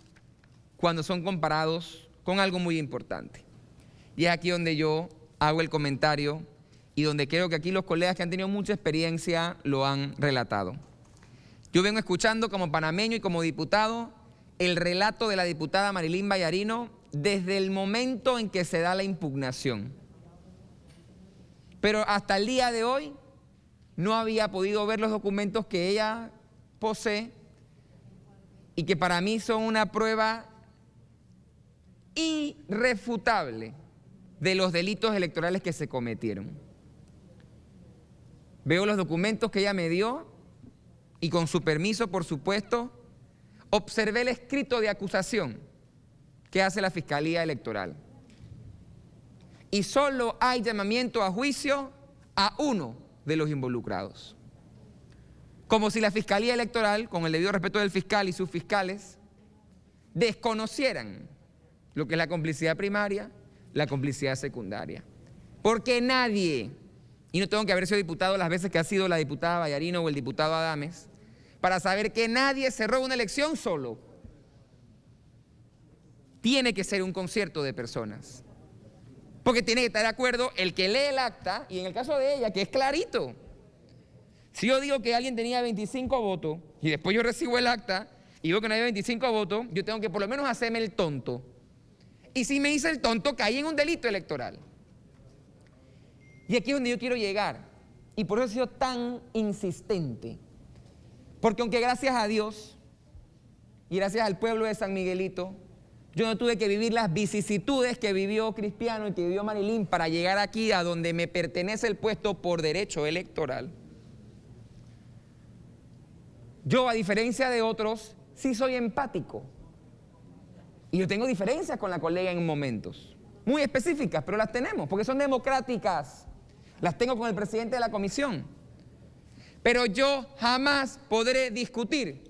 cuando son comparados con algo muy importante. Y es aquí donde yo hago el comentario y donde creo que aquí los colegas que han tenido mucha experiencia lo han relatado. Yo vengo escuchando como panameño y como diputado el relato de la diputada Marilyn Ballarino desde el momento en que se da la impugnación. Pero hasta el día de hoy no había podido ver los documentos que ella posee y que para mí son una prueba irrefutable de los delitos electorales que se cometieron. Veo los documentos que ella me dio y con su permiso, por supuesto, observé el escrito de acusación que hace la Fiscalía Electoral. Y solo hay llamamiento a juicio a uno de los involucrados. Como si la Fiscalía Electoral, con el debido respeto del fiscal y sus fiscales, desconocieran lo que es la complicidad primaria, la complicidad secundaria. Porque nadie, y no tengo que haber sido diputado las veces que ha sido la diputada Ballarino o el diputado Adames, para saber que nadie se roba una elección solo. Tiene que ser un concierto de personas. Porque tiene que estar de acuerdo el que lee el acta, y en el caso de ella, que es clarito. Si yo digo que alguien tenía 25 votos, y después yo recibo el acta, y digo que no había 25 votos, yo tengo que por lo menos hacerme el tonto. Y si me hice el tonto, caí en un delito electoral. Y aquí es donde yo quiero llegar. Y por eso he sido tan insistente. Porque aunque gracias a Dios y gracias al pueblo de San Miguelito, yo no tuve que vivir las vicisitudes que vivió Cristiano y que vivió Marilyn para llegar aquí a donde me pertenece el puesto por derecho electoral. Yo, a diferencia de otros, sí soy empático. Y yo tengo diferencias con la colega en momentos, muy específicas, pero las tenemos, porque son democráticas. Las tengo con el presidente de la comisión. Pero yo jamás podré discutir,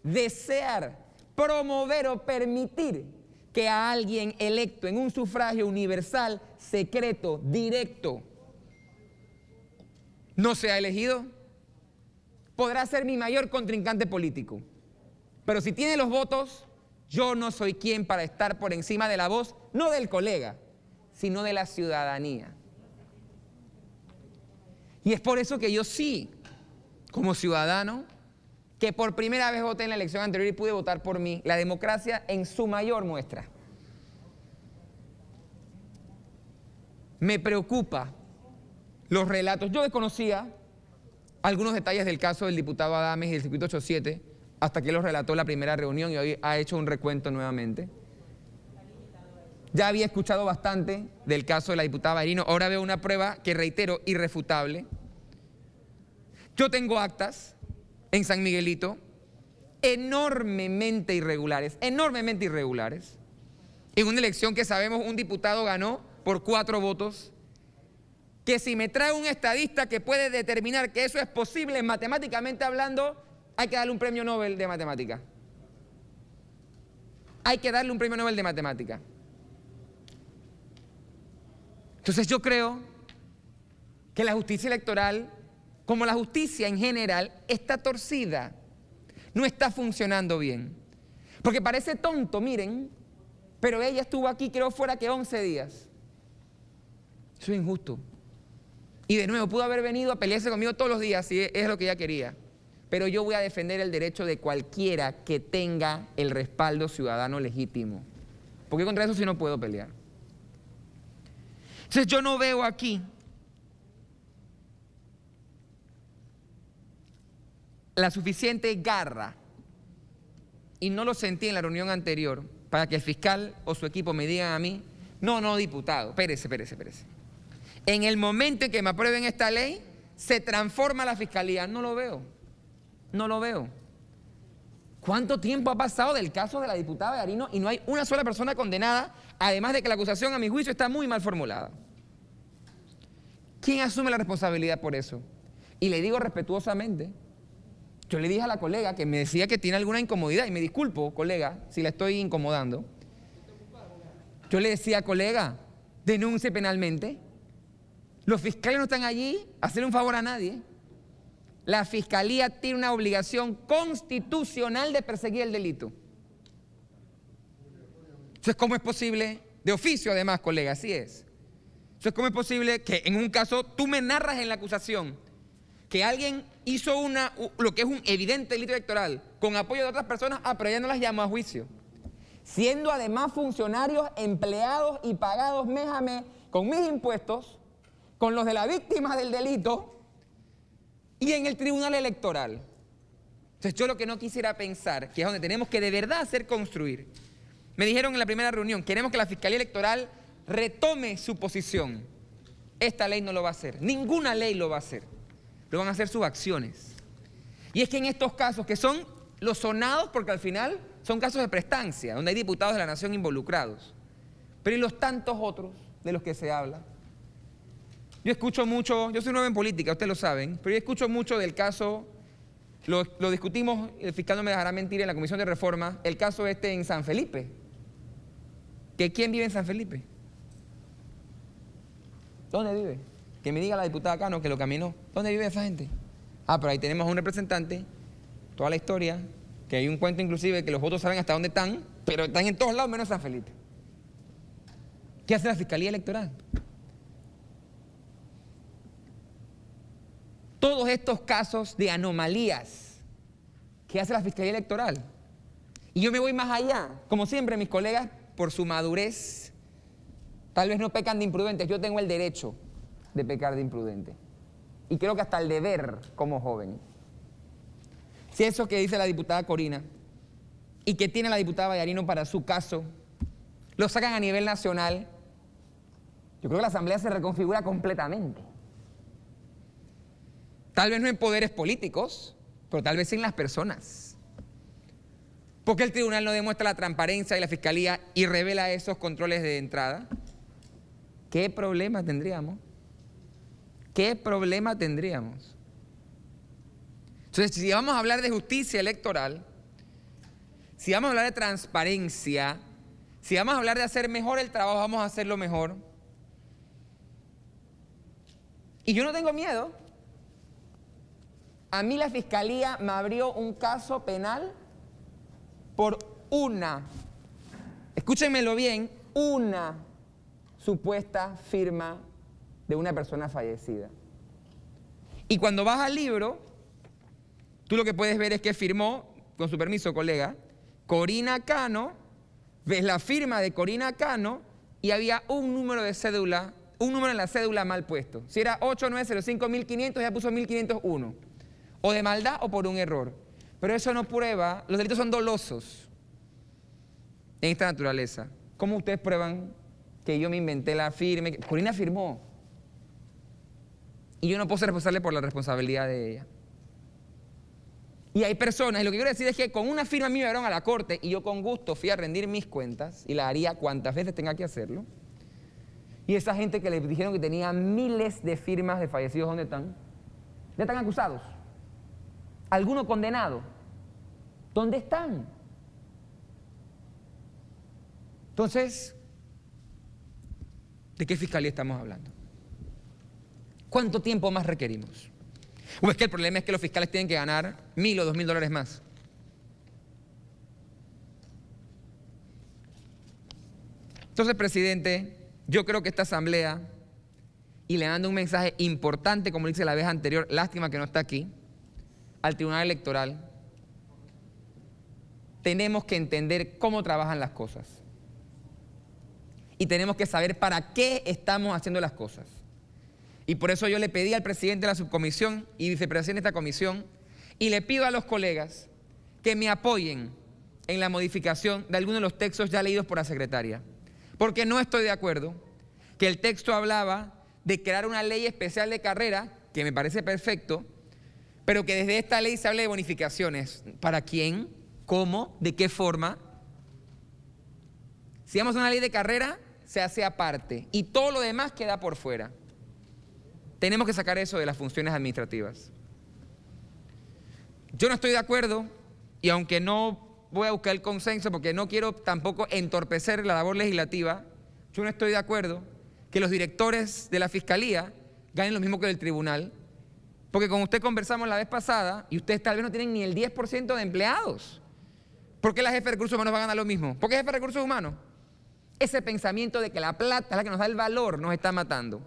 desear, promover o permitir que a alguien electo en un sufragio universal, secreto, directo, no sea elegido. Podrá ser mi mayor contrincante político, pero si tiene los votos, yo no soy quien para estar por encima de la voz, no del colega, sino de la ciudadanía. Y es por eso que yo sí, como ciudadano, que por primera vez voté en la elección anterior y pude votar por mí, la democracia en su mayor muestra. Me preocupa los relatos. Yo desconocía algunos detalles del caso del diputado Adames y del circuito 87, hasta que los relató en la primera reunión y hoy ha hecho un recuento nuevamente. Ya había escuchado bastante del caso de la diputada Ballarino, ahora veo una prueba que, reitero, irrefutable. Yo tengo actas en San Miguelito enormemente irregulares, en una elección que sabemos un diputado ganó por 4 votos, que si me trae un estadista que puede determinar que eso es posible matemáticamente hablando, hay que darle un premio Nobel de matemática. Hay que darle un premio Nobel de matemática. Entonces yo creo que la justicia electoral, como la justicia en general, está torcida, no está funcionando bien. Porque parece tonto, miren, pero ella estuvo aquí, creo fuera que 11 días. Eso es injusto. Y de nuevo, pudo haber venido a pelearse conmigo todos los días, si es lo que ella quería. Pero yo voy a defender el derecho de cualquiera que tenga el respaldo ciudadano legítimo. Porque contra eso sí no puedo pelear. Entonces yo no veo aquí la suficiente garra, y no lo sentí en la reunión anterior, para que el fiscal o su equipo me digan a mí, no, diputado, espérese. En el momento en que me aprueben esta ley, se transforma la fiscalía. No lo veo. No lo veo. ¿Cuánto tiempo ha pasado del caso de la diputada Yarino y no hay una sola persona condenada? Además de que la acusación, a mi juicio, está muy mal formulada. ¿Quién asume la responsabilidad por eso? Y le digo respetuosamente, yo le dije a la colega que me decía que tiene alguna incomodidad, y me disculpo, colega, si la estoy incomodando. Yo le decía, colega, denuncie penalmente. Los fiscales no están allí a hacer un favor a nadie. La fiscalía tiene una obligación constitucional de perseguir el delito. Entonces, ¿cómo es posible? De oficio, además, colega, así es. Entonces, ¿cómo es posible que en un caso tú me narras en la acusación que alguien hizo lo que es un evidente delito electoral con apoyo de otras personas, pero ya no las llamó a juicio? Siendo además funcionarios empleados y pagados mes a mes con mis impuestos, con los de la víctima del delito y en el tribunal electoral. Entonces yo lo que no quisiera pensar, que es donde tenemos que de verdad hacer construir. Me dijeron en la primera reunión, queremos que la Fiscalía Electoral retome su posición. Esta ley no lo va a hacer, ninguna ley lo va a hacer. Lo van a hacer sus acciones. Y es que en estos casos, que son los sonados, porque al final son casos de prestancia, donde hay diputados de la nación involucrados. Pero ¿y los tantos otros de los que se habla? Yo escucho mucho, yo soy nuevo en política, ustedes lo saben, pero yo escucho mucho del caso, lo discutimos, el fiscal no me dejará mentir, en la Comisión de Reforma, el caso en San Felipe. ¿Que quién vive en San Felipe? ¿Dónde vive? Que me diga la diputada Cano que lo caminó. ¿Dónde vive esa gente? Pero ahí tenemos a un representante, toda la historia, que hay un cuento inclusive que los votos saben hasta dónde están, pero están en todos lados menos en San Felipe. ¿Qué hace la Fiscalía Electoral? Todos estos casos de anomalías, ¿qué hace la Fiscalía Electoral? Y yo me voy más allá. Como siempre, mis colegas, por su madurez, tal vez no pecan de imprudentes. Yo tengo el derecho de pecar de imprudente. Y creo que hasta el deber como joven. Si eso que dice la diputada Corina y que tiene la diputada Vallarino para su caso, lo sacan a nivel nacional, yo creo que la Asamblea se reconfigura completamente. Tal vez no en poderes políticos, pero tal vez en las personas. ¿Por qué el tribunal no demuestra la transparencia de la Fiscalía y revela esos controles de entrada? ¿Qué problema tendríamos? ¿Qué problema tendríamos? Entonces, si vamos a hablar de justicia electoral, si vamos a hablar de transparencia, si vamos a hablar de hacer mejor el trabajo, vamos a hacerlo mejor. Y yo no tengo miedo. A mí la Fiscalía me abrió un caso penal por escúchenmelo bien, una supuesta firma de una persona fallecida. Y cuando vas al libro, tú lo que puedes ver es que firmó, con su permiso, colega, Corina Cano, ves la firma de Corina Cano y había un número de cédula, un número en la cédula mal puesto. Si era 8905.500, ya puso 1501. O de maldad o por un error. Pero eso no prueba, los delitos son dolosos en esta naturaleza. ¿Cómo ustedes prueban que yo me inventé la firma? Corina firmó. Y yo no puedo ser responsable por la responsabilidad de ella. Y hay personas, y lo que quiero decir es que con una firma a mí me llevaron a la corte y yo con gusto fui a rendir mis cuentas y la haría cuantas veces tenga que hacerlo. Y esa gente que les dijeron que tenía miles de firmas de fallecidos, ¿dónde están? Ya están acusados. ¿Alguno condenado? ¿Dónde están? Entonces, ¿de qué fiscalía estamos hablando? ¿Cuánto tiempo más requerimos? ¿O es que el problema es que los fiscales tienen que ganar $1,000 o $2,000 más? Entonces, presidente, yo creo que esta asamblea, y le mando un mensaje importante, como dice la vez anterior, lástima que no está aquí, al Tribunal Electoral, tenemos que entender cómo trabajan las cosas. Y tenemos que saber para qué estamos haciendo las cosas. Y por eso yo le pedí al presidente de la subcomisión y vicepresidente de esta comisión, y le pido a los colegas que me apoyen en la modificación de algunos de los textos ya leídos por la secretaria. Porque no estoy de acuerdo que el texto hablaba de crear una ley especial de carrera que me parece perfecto, pero que desde esta ley se hable de bonificaciones. ¿Para quién? ¿Cómo? ¿De qué forma? Si vamos a una ley de carrera, se hace aparte y todo lo demás queda por fuera. Tenemos que sacar eso de las funciones administrativas. Yo no estoy de acuerdo, y aunque no voy a buscar el consenso porque no quiero tampoco entorpecer la labor legislativa, yo no estoy de acuerdo que los directores de la Fiscalía ganen lo mismo que el tribunal, porque con usted conversamos la vez pasada y ustedes tal vez no tienen ni el 10% de empleados. ¿Por qué la jefe de recursos humanos va a ganar lo mismo? ¿Por qué jefe de recursos humanos? Ese pensamiento de que la plata es la que nos da el valor nos está matando.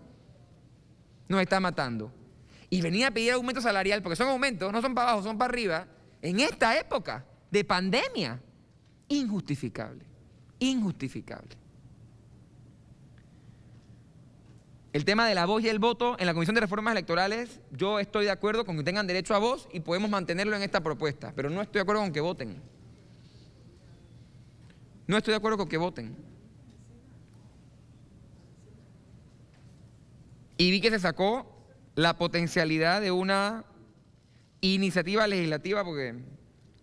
Nos está matando. Y venir a pedir aumento salarial, porque son aumentos, no son para abajo, son para arriba, en esta época de pandemia, injustificable, injustificable. El tema de la voz y el voto en la Comisión de Reformas Electorales, yo estoy de acuerdo con que tengan derecho a voz y podemos mantenerlo en esta propuesta, pero no estoy de acuerdo con que voten. No estoy de acuerdo con que voten. Y vi que se sacó la potencialidad de una iniciativa legislativa, porque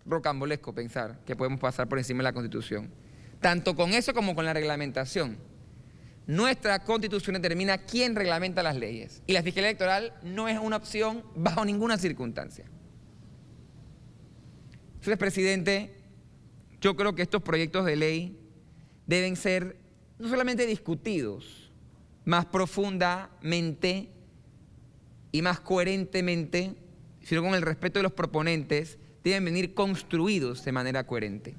rocambolesco pensar que podemos pasar por encima de la Constitución. Tanto con eso como con la reglamentación. Nuestra Constitución determina quién reglamenta las leyes. Y la Fiscalía Electoral no es una opción bajo ninguna circunstancia. Entonces, presidente, yo creo que estos proyectos de ley deben ser no solamente discutidos, más profundamente y más coherentemente, sino con el respeto de los proponentes, deben venir construidos de manera coherente.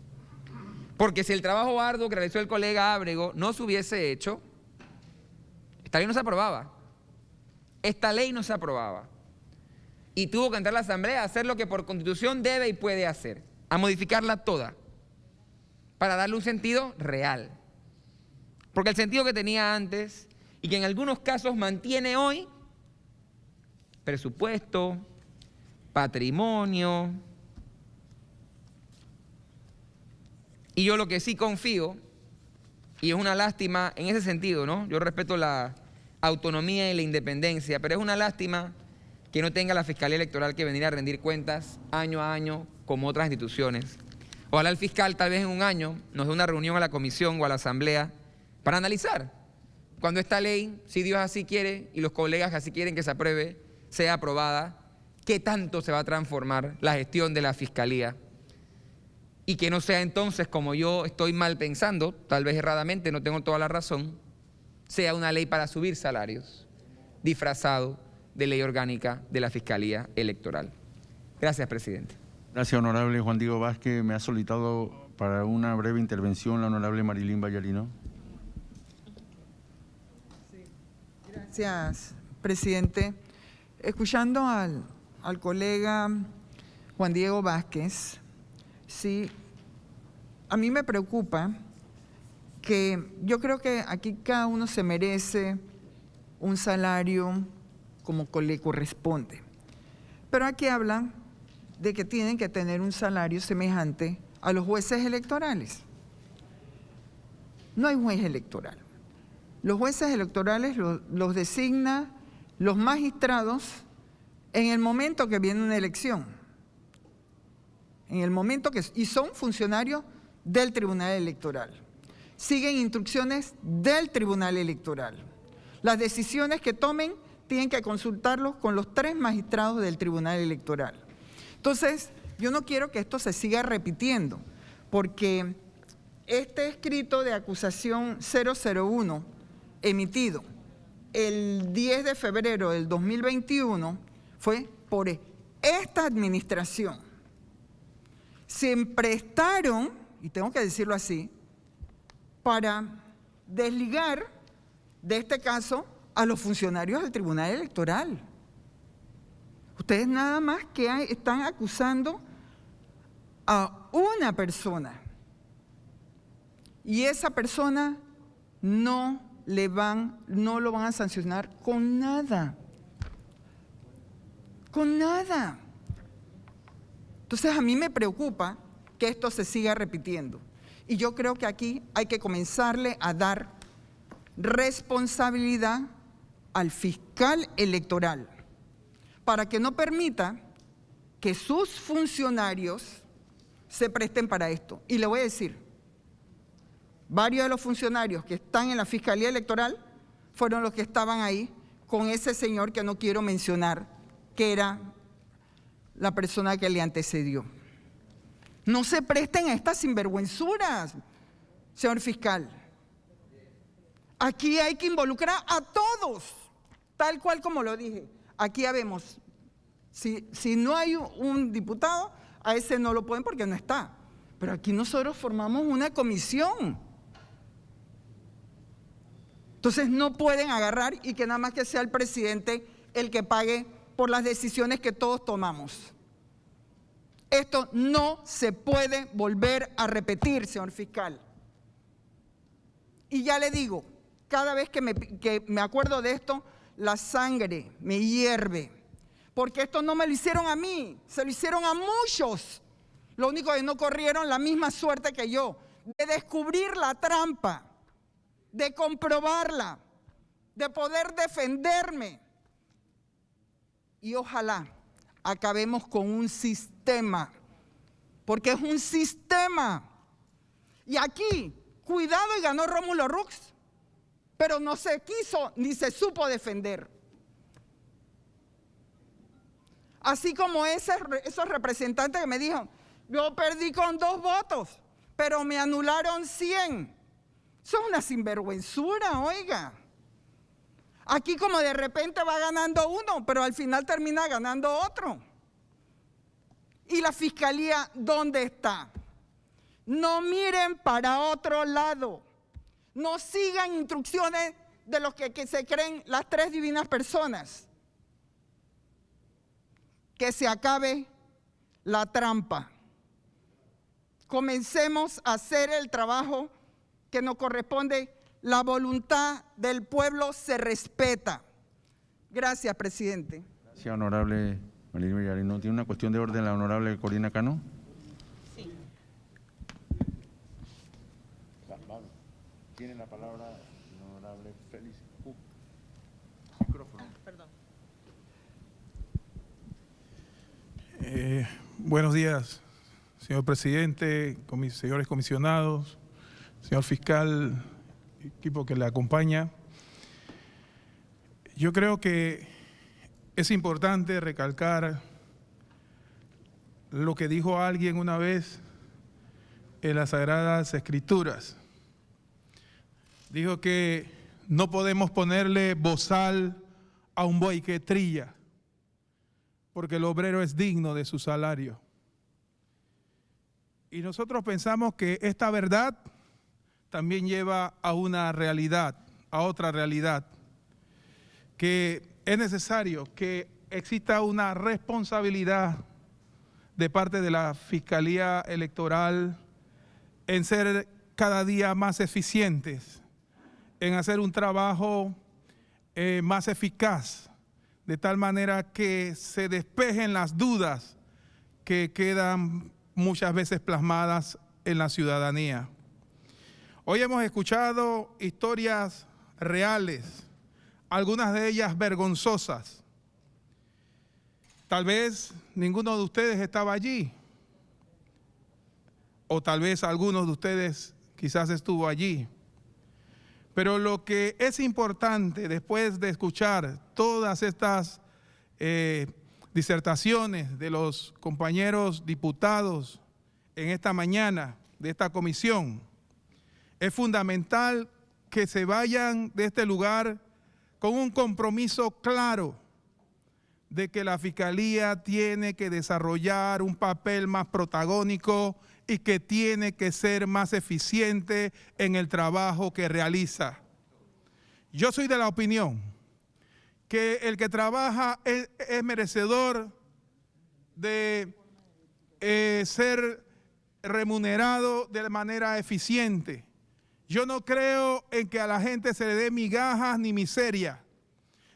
Porque si el trabajo arduo que realizó el colega Ábrego no se hubiese hecho, esta ley no se aprobaba. Esta ley no se aprobaba. Y tuvo que entrar la Asamblea a hacer lo que por Constitución debe y puede hacer, a modificarla toda, para darle un sentido real. Porque el sentido que tenía antes, y que en algunos casos mantiene hoy, presupuesto, patrimonio. Y yo lo que sí confío, y es una lástima en ese sentido, ¿no? Yo respeto la autonomía y la independencia, pero es una lástima que no tenga la Fiscalía Electoral que venir a rendir cuentas año a año como otras instituciones. Ojalá el fiscal tal vez en un año nos dé una reunión a la comisión o a la asamblea para analizar cuando esta ley, si Dios así quiere y los colegas así quieren que se apruebe, sea aprobada, qué tanto se va a transformar la gestión de la Fiscalía. Y que no sea entonces, como yo estoy mal pensando, tal vez erradamente, no tengo toda la razón, sea una ley para subir salarios, disfrazado de ley orgánica de la Fiscalía Electoral. Gracias, presidente. Gracias, honorable Juan Diego Vázquez. Me ha solicitado para una breve intervención la honorable Marilyn Vallarino. Gracias, presidente. Escuchando al colega Juan Diego Vázquez, sí, a mí me preocupa que yo creo que aquí cada uno se merece un salario como le corresponde. Pero aquí hablan de que tienen que tener un salario semejante a los jueces electorales. No hay juez electoral. Los jueces electorales los designa los magistrados en el momento que viene una elección. En el momento y son funcionarios del Tribunal Electoral. Siguen instrucciones del Tribunal Electoral. Las decisiones que tomen tienen que consultarlos con los 3 magistrados del Tribunal Electoral. Entonces, yo no quiero que esto se siga repitiendo, porque este escrito de acusación 001, emitido el 10 de febrero del 2021, fue por esta administración. Se prestaron, y tengo que decirlo así, para desligar de este caso a los funcionarios del Tribunal Electoral. Ustedes nada más que están acusando a una persona y esa persona no lo van a sancionar con nada. Con nada. Entonces a mí me preocupa que esto se siga repitiendo. Y yo creo que aquí hay que comenzarle a dar responsabilidad al fiscal electoral, para que no permita que sus funcionarios se presten para esto. Y le voy a decir, varios de los funcionarios que están en la Fiscalía Electoral fueron los que estaban ahí con ese señor que no quiero mencionar, que era la persona que le antecedió. No se presten a estas sinvergüenzuras, señor fiscal. Aquí hay que involucrar a todos, tal cual como lo dije. Aquí ya vemos, si no hay un diputado, a ese no lo pueden porque no está. Pero aquí nosotros formamos una comisión. Entonces no pueden agarrar y que nada más que sea el presidente el que pague por las decisiones que todos tomamos. Esto no se puede volver a repetir, señor fiscal. Y ya le digo, cada vez que me acuerdo de esto, la sangre me hierve. Porque esto no me lo hicieron a mí, se lo hicieron a muchos. Lo único que no corrieron la misma suerte que yo, de descubrir la trampa, de comprobarla, de poder defenderme. Y ojalá acabemos con un sistema, porque es un sistema. Y aquí, cuidado, y ganó Rómulo Rux, pero no se quiso ni se supo defender. Así como esos representantes que me dijeron, yo perdí con 2 votos, pero me anularon 100. Eso es una sinvergüenzura, oiga. Aquí como de repente va ganando uno, pero al final termina ganando otro. ¿Y la fiscalía dónde está? No miren para otro lado. No sigan instrucciones de los que se creen las 3 divinas personas. Que se acabe la trampa. Comencemos a hacer el trabajo que nos corresponde. La voluntad del pueblo se respeta. Gracias, presidente. Gracias, honorable Marilyn Villarino. ¿Tiene una cuestión de orden la honorable Corina Cano? Sí. Tiene la palabra el honorable Félix. Micrófono. Perdón. Buenos días, señor presidente, señores comisionados, señor fiscal, equipo que le acompaña. Yo creo que es importante recalcar lo que dijo alguien una vez en las Sagradas Escrituras. Dijo que no podemos ponerle bozal a un buey que trilla, porque el obrero es digno de su salario. Y nosotros pensamos que esta verdad también lleva a una realidad, a otra realidad, que es necesario que exista una responsabilidad de parte de la Fiscalía Electoral en ser cada día más eficientes, en hacer un trabajo más eficaz, de tal manera que se despejen las dudas que quedan muchas veces plasmadas en la ciudadanía. Hoy hemos escuchado historias reales, algunas de ellas vergonzosas. Tal vez ninguno de ustedes estaba allí, o tal vez algunos de ustedes quizás estuvo allí. Pero lo que es importante después de escuchar todas estas disertaciones de los compañeros diputados en esta mañana de esta comisión, es fundamental que se vayan de este lugar con un compromiso claro de que la Fiscalía tiene que desarrollar un papel más protagónico y que tiene que ser más eficiente en el trabajo que realiza. Yo soy de la opinión que el que trabaja es merecedor de ser remunerado de manera eficiente. Yo no creo en que a la gente se le dé migajas ni miseria,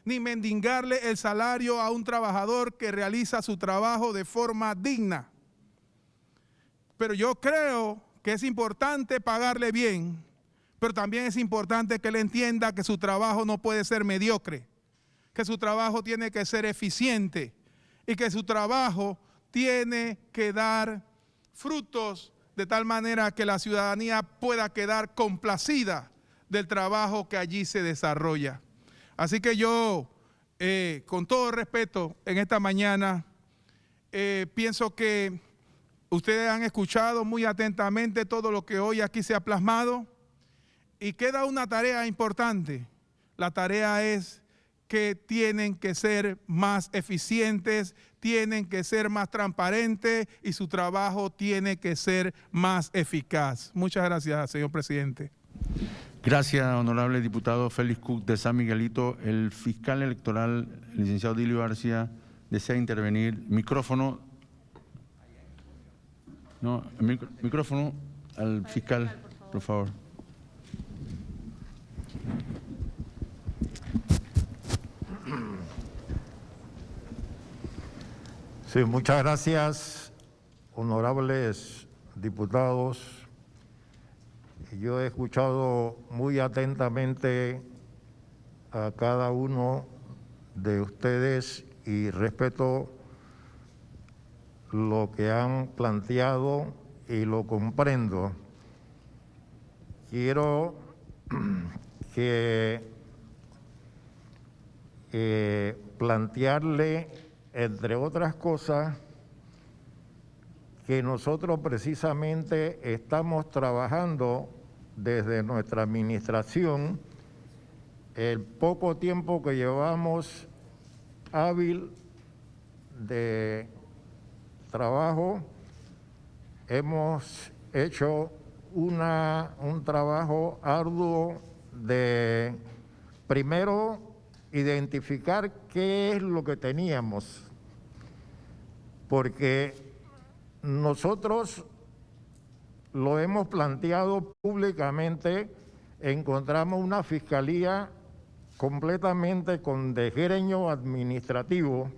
ni mendigarle el salario a un trabajador que realiza su trabajo de forma digna. Pero yo creo que es importante pagarle bien, pero también es importante que él entienda que su trabajo no puede ser mediocre, que su trabajo tiene que ser eficiente y que su trabajo tiene que dar frutos de tal manera que la ciudadanía pueda quedar complacida del trabajo que allí se desarrolla. Así que yo, con todo respeto, en esta mañana, pienso que ustedes han escuchado muy atentamente todo lo que hoy aquí se ha plasmado y queda una tarea importante. La tarea es que tienen que ser más eficientes, tienen que ser más transparentes y su trabajo tiene que ser más eficaz. Muchas gracias, señor presidente. Gracias, honorable diputado Félix Cook de San Miguelito. El fiscal electoral, el licenciado Dilio García, desea intervenir. Micrófono. No, micrófono al fiscal, por favor. Sí, muchas gracias, honorables diputados. Yo he escuchado muy atentamente a cada uno de ustedes y respeto lo que han planteado y lo comprendo. Quiero que plantearle, entre otras cosas, que nosotros precisamente estamos trabajando desde nuestra administración, el poco tiempo que llevamos hábil de trabajo, hemos hecho un trabajo arduo de, primero, identificar qué es lo que teníamos, porque nosotros lo hemos planteado públicamente, encontramos una fiscalía completamente con desgreño administrativo,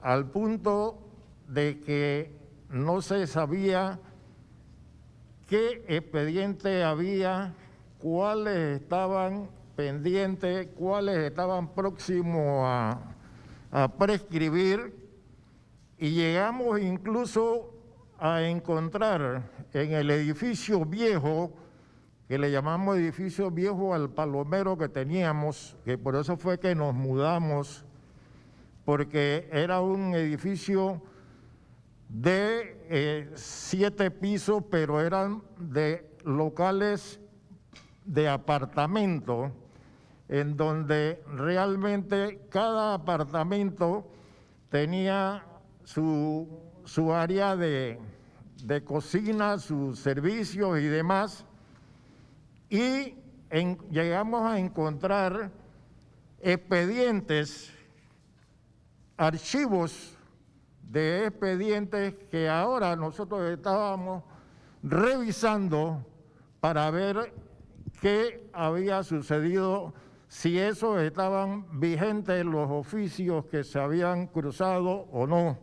al punto de que no se sabía qué expediente había, cuáles estaban pendientes, cuáles estaban próximos a prescribir, y llegamos incluso a encontrar en el edificio viejo, que le llamamos edificio viejo al palomero que teníamos, que por eso fue que nos mudamos, porque era un edificio de 7 pisos, pero eran de locales de apartamento, en donde realmente cada apartamento tenía su área de cocina, sus servicios y demás, y llegamos a encontrar expedientes, archivos de expedientes que ahora nosotros estábamos revisando para ver qué había sucedido, si esos estaban vigentes los oficios que se habían cruzado o no.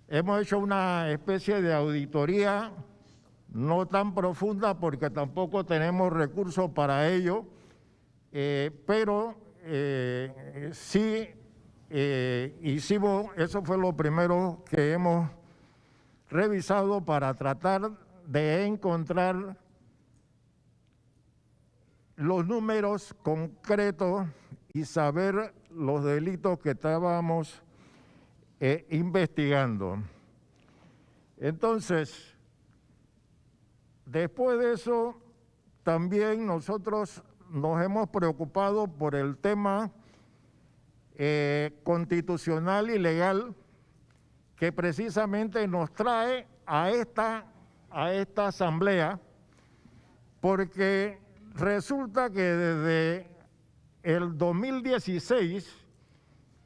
Hemos hecho una especie de auditoría no tan profunda porque tampoco tenemos recursos para ello, pero sí hicimos, eso fue lo primero que hemos revisado para tratar de encontrar los números concretos y saber los delitos que estábamos investigando. Entonces, después de eso, también nosotros nos hemos preocupado por el tema constitucional y legal que precisamente nos trae a esta asamblea, porque resulta que desde el 2016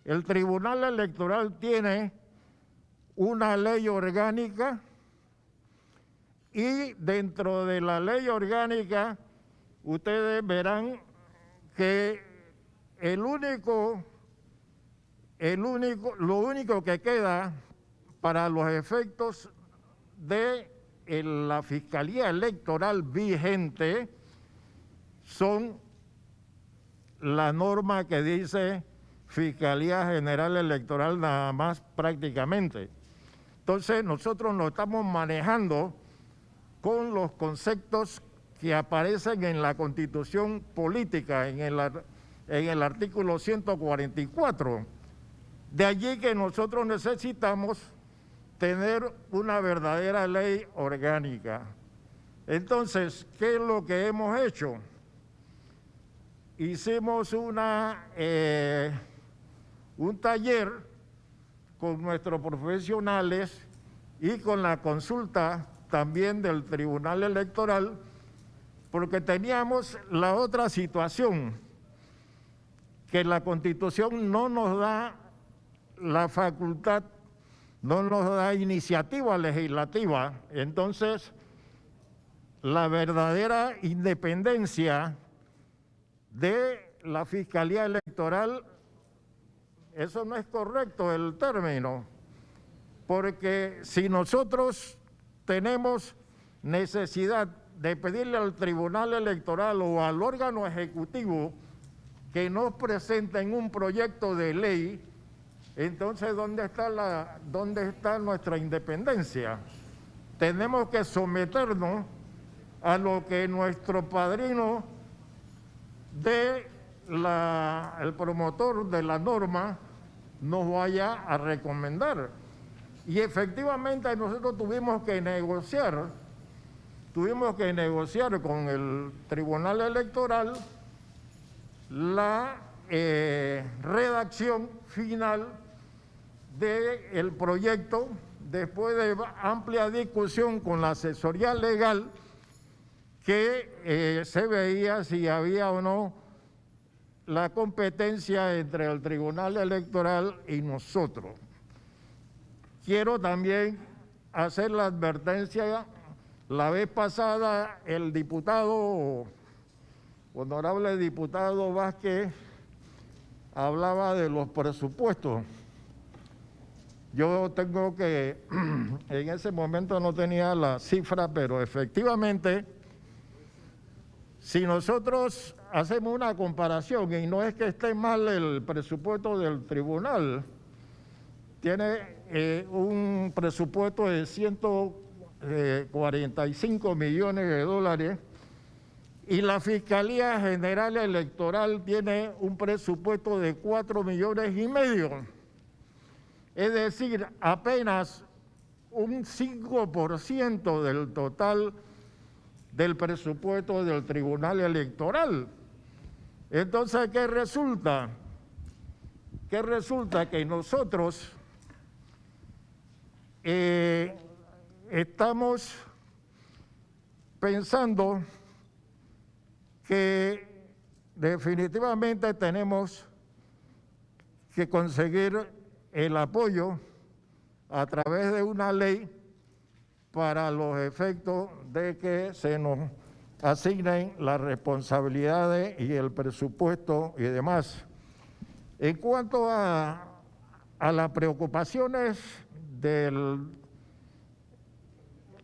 el Tribunal Electoral tiene una ley orgánica y dentro de la ley orgánica ustedes verán que lo único que queda para los efectos de la Fiscalía Electoral vigente son la norma que dice Fiscalía General Electoral nada más prácticamente. Entonces nosotros nos estamos manejando con los conceptos que aparecen en la Constitución Política, en el artículo 144. De allí que nosotros necesitamos tener una verdadera ley orgánica. Entonces, ¿qué es lo que hemos hecho? Hicimos un taller con nuestros profesionales y con la consulta también del Tribunal Electoral, porque teníamos la otra situación, que la Constitución no nos da la facultad, no nos da iniciativa legislativa. Entonces, la verdadera independencia de la Fiscalía Electoral, eso no es correcto el término, porque si nosotros tenemos necesidad de pedirle al Tribunal Electoral o al órgano ejecutivo que nos presenten un proyecto de ley, entonces ¿dónde está nuestra independencia? Tenemos que someternos a lo que nuestro padrino el promotor de la norma nos vaya a recomendar. Y efectivamente nosotros tuvimos que negociar con el Tribunal Electoral la redacción final del proyecto, después de amplia discusión con la asesoría legal, que se veía si había o no la competencia entre el Tribunal Electoral y nosotros. Quiero también hacer la advertencia, la vez pasada el honorable diputado Vázquez hablaba de los presupuestos. Yo tengo que, en ese momento no tenía la cifra, pero efectivamente, si nosotros hacemos una comparación, y no es que esté mal el presupuesto del tribunal, tiene un presupuesto de 145 millones de dólares, y la Fiscalía General Electoral tiene un presupuesto de 4,5 millones. Es decir, apenas un 5% del total del presupuesto del Tribunal Electoral. Entonces, ¿qué resulta? Que nosotros estamos pensando que definitivamente tenemos que conseguir el apoyo a través de una ley para los efectos de que se nos asignen las responsabilidades y el presupuesto y demás. En cuanto a las preocupaciones del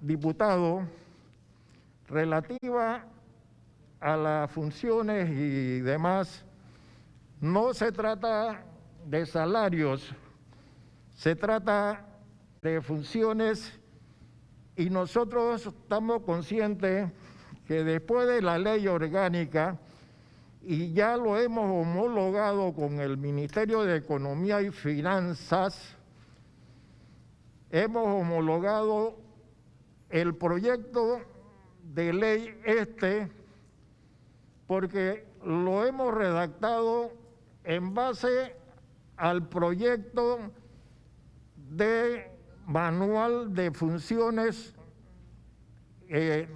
diputado relativa a las funciones y demás, no se trata de salarios, se trata de funciones, y nosotros estamos conscientes que después de la ley orgánica, y ya lo hemos homologado con el Ministerio de Economía y Finanzas, hemos homologado el proyecto de ley porque lo hemos redactado en base al proyecto de manual de funciones de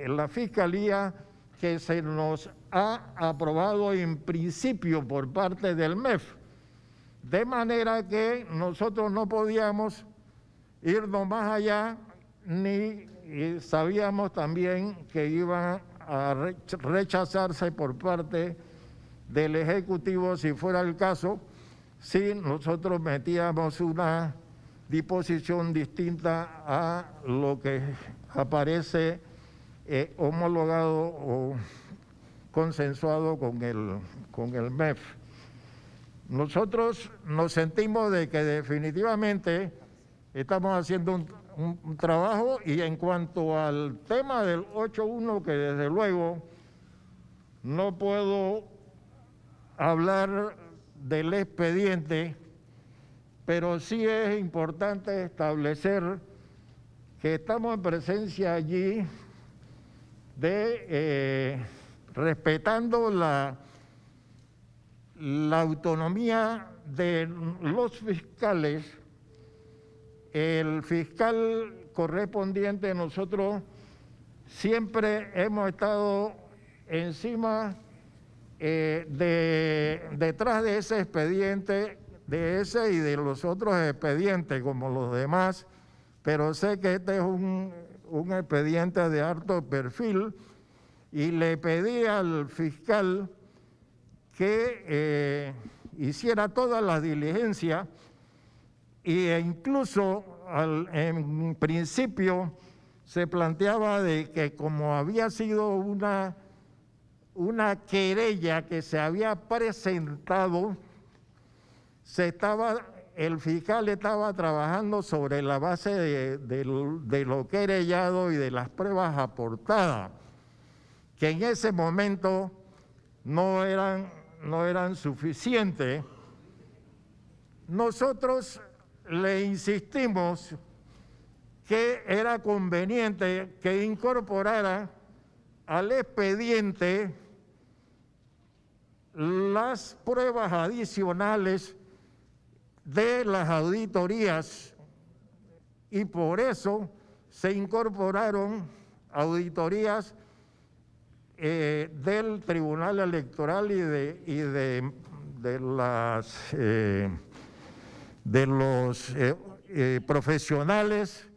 la Fiscalía, que se nos ha aprobado en principio por parte del MEF, de manera que nosotros no podíamos irnos más allá, ni sabíamos también que iba a rechazarse por parte del Ejecutivo, si fuera el caso, si nosotros metíamos una disposición distinta a lo que aparece homologado o consensuado con el MEF. nosotros nos sentimos de que definitivamente estamos haciendo un trabajo, y en cuanto al tema del 8.1, que desde luego no puedo hablar del expediente, pero sí es importante establecer que estamos en presencia allí de respetando la autonomía de los fiscales. El fiscal correspondiente, nosotros siempre hemos estado encima, detrás de ese expediente, de ese y de los otros expedientes como los demás, pero sé que este es un expediente de alto perfil, y le pedí al fiscal que hiciera todas las diligencias, e incluso en principio se planteaba de que como había sido una querella que se había presentado, el fiscal estaba trabajando sobre la base de lo querellado y de las pruebas aportadas, que en ese momento no eran suficientes. Nosotros le insistimos que era conveniente que incorporara al expediente las pruebas adicionales de las auditorías, y por eso se incorporaron auditorías del Tribunal Electoral y de los profesionales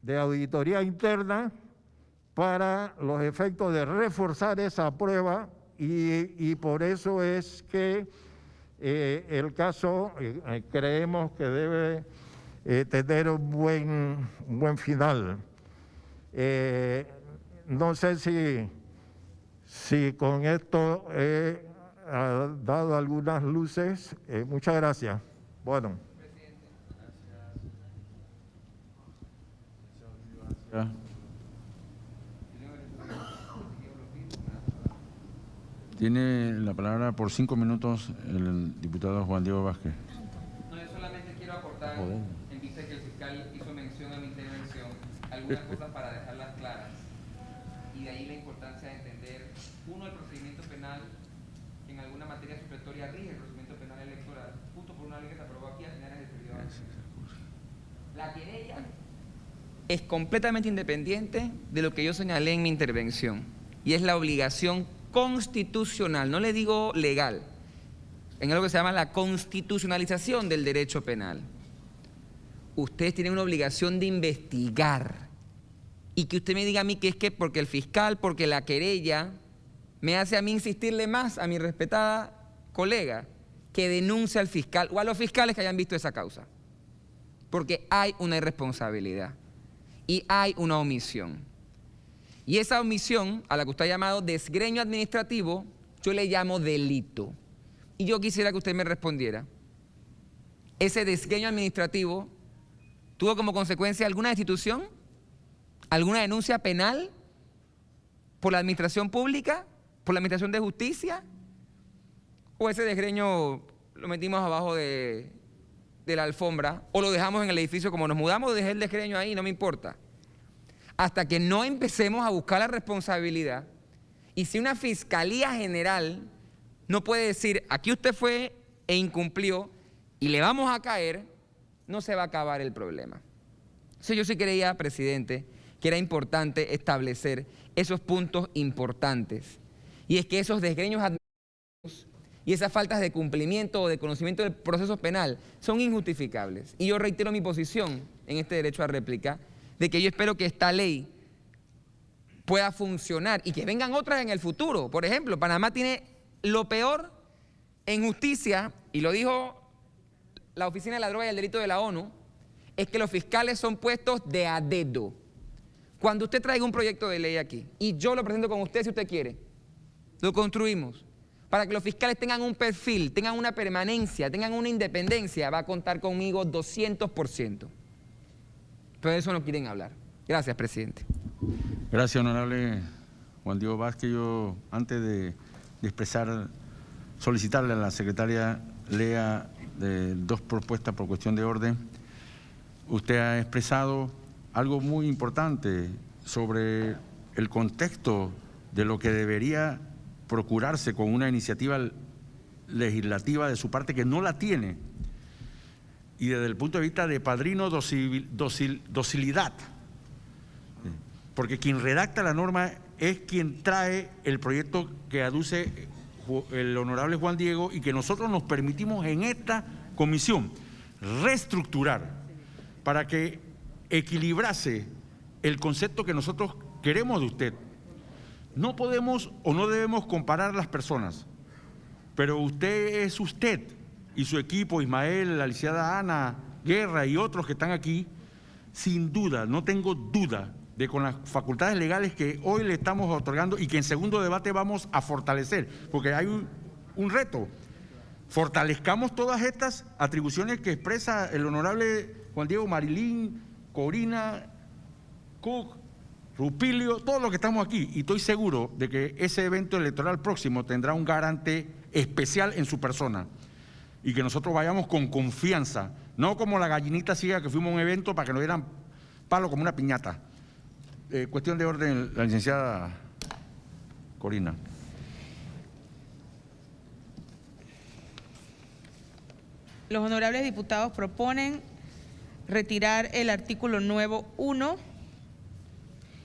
de auditoría interna, para los efectos de reforzar esa prueba, y por eso es que el caso creemos que debe tener un buen final. No sé si con esto he dado algunas luces. Muchas gracias. Bueno. Tiene la palabra por 5 minutos el diputado Juan Diego Vázquez. No, yo solamente quiero aportar, en vista de que el fiscal hizo mención a mi intervención, algunas cosas para dejarlas claras. Y de ahí la importancia de entender, uno, el procedimiento penal, que en alguna materia supletoria rige el procedimiento penal electoral, justo por una ley que se aprobó aquí a finales del periodo. La querella es completamente independiente de lo que yo señalé en mi intervención, y es la obligación constitucional, no le digo legal, en algo que se llama la constitucionalización del derecho penal. Ustedes tienen una obligación de investigar, y que usted me diga a mí que es que porque el fiscal, porque la querella, me hace a mí insistirle más a mi respetada colega que denuncie al fiscal o a los fiscales que hayan visto esa causa, porque hay una irresponsabilidad y hay una omisión. Y esa omisión, a la que usted ha llamado desgreño administrativo, yo le llamo delito. Y yo quisiera que usted me respondiera. ¿Ese desgreño administrativo tuvo como consecuencia alguna destitución? ¿Alguna denuncia penal? ¿Por la administración pública? ¿Por la administración de justicia? ¿O ese desgreño lo metimos abajo de la alfombra? ¿O lo dejamos en el edificio como nos mudamos? Dejé el desgreño ahí, no me importa. Hasta que no empecemos a buscar la responsabilidad. Y si una fiscalía general no puede decir, aquí usted fue e incumplió y le vamos a caer, no se va a acabar el problema. Entonces yo sí creía, presidente, que era importante establecer esos puntos importantes. Y es que esos desgreños administrativos y esas faltas de cumplimiento o de conocimiento del proceso penal son injustificables. Y yo reitero mi posición en este derecho a réplica, de que yo espero que esta ley pueda funcionar y que vengan otras en el futuro. Por ejemplo, Panamá tiene lo peor en justicia, y lo dijo la Oficina de la Droga y el Delito de la ONU, es que los fiscales son puestos de a dedo. Cuando usted traiga un proyecto de ley aquí, y yo lo presento con usted si usted quiere, lo construimos. para que los fiscales tengan un perfil, tengan una permanencia, tengan una independencia, va a contar conmigo 200%. Pero de eso no quieren hablar. Gracias, presidente. Gracias, honorable Juan Diego Vázquez. Yo, antes de solicitarle a la secretaria lea dos propuestas por cuestión de orden. Usted ha expresado algo muy importante sobre el contexto de lo que debería procurarse con una iniciativa legislativa de su parte, que no la tiene, y desde el punto de vista de padrino docilidad, porque quien redacta la norma es quien trae el proyecto que aduce el honorable Juan Diego y que nosotros nos permitimos en esta comisión reestructurar para que equilibrase el concepto que nosotros queremos de usted. No podemos o no debemos comparar las personas, pero usted es usted y su equipo, Ismael, la licenciada Ana Guerra y otros que están aquí, sin duda, no tengo duda de con las facultades legales que hoy le estamos otorgando y que en segundo debate vamos a fortalecer, porque hay un reto. Fortalezcamos todas estas atribuciones que expresa el honorable Juan Diego, Marilyn, Corina, Cook, Rupilio, todos los que estamos aquí, y estoy seguro de que ese evento electoral próximo tendrá un garante especial en su persona y que nosotros vayamos con confianza, no como la gallinita ciega que fuimos a un evento para que nos dieran palo como una piñata. Cuestión de orden, la licenciada Corina. Los honorables diputados proponen retirar el artículo nuevo 1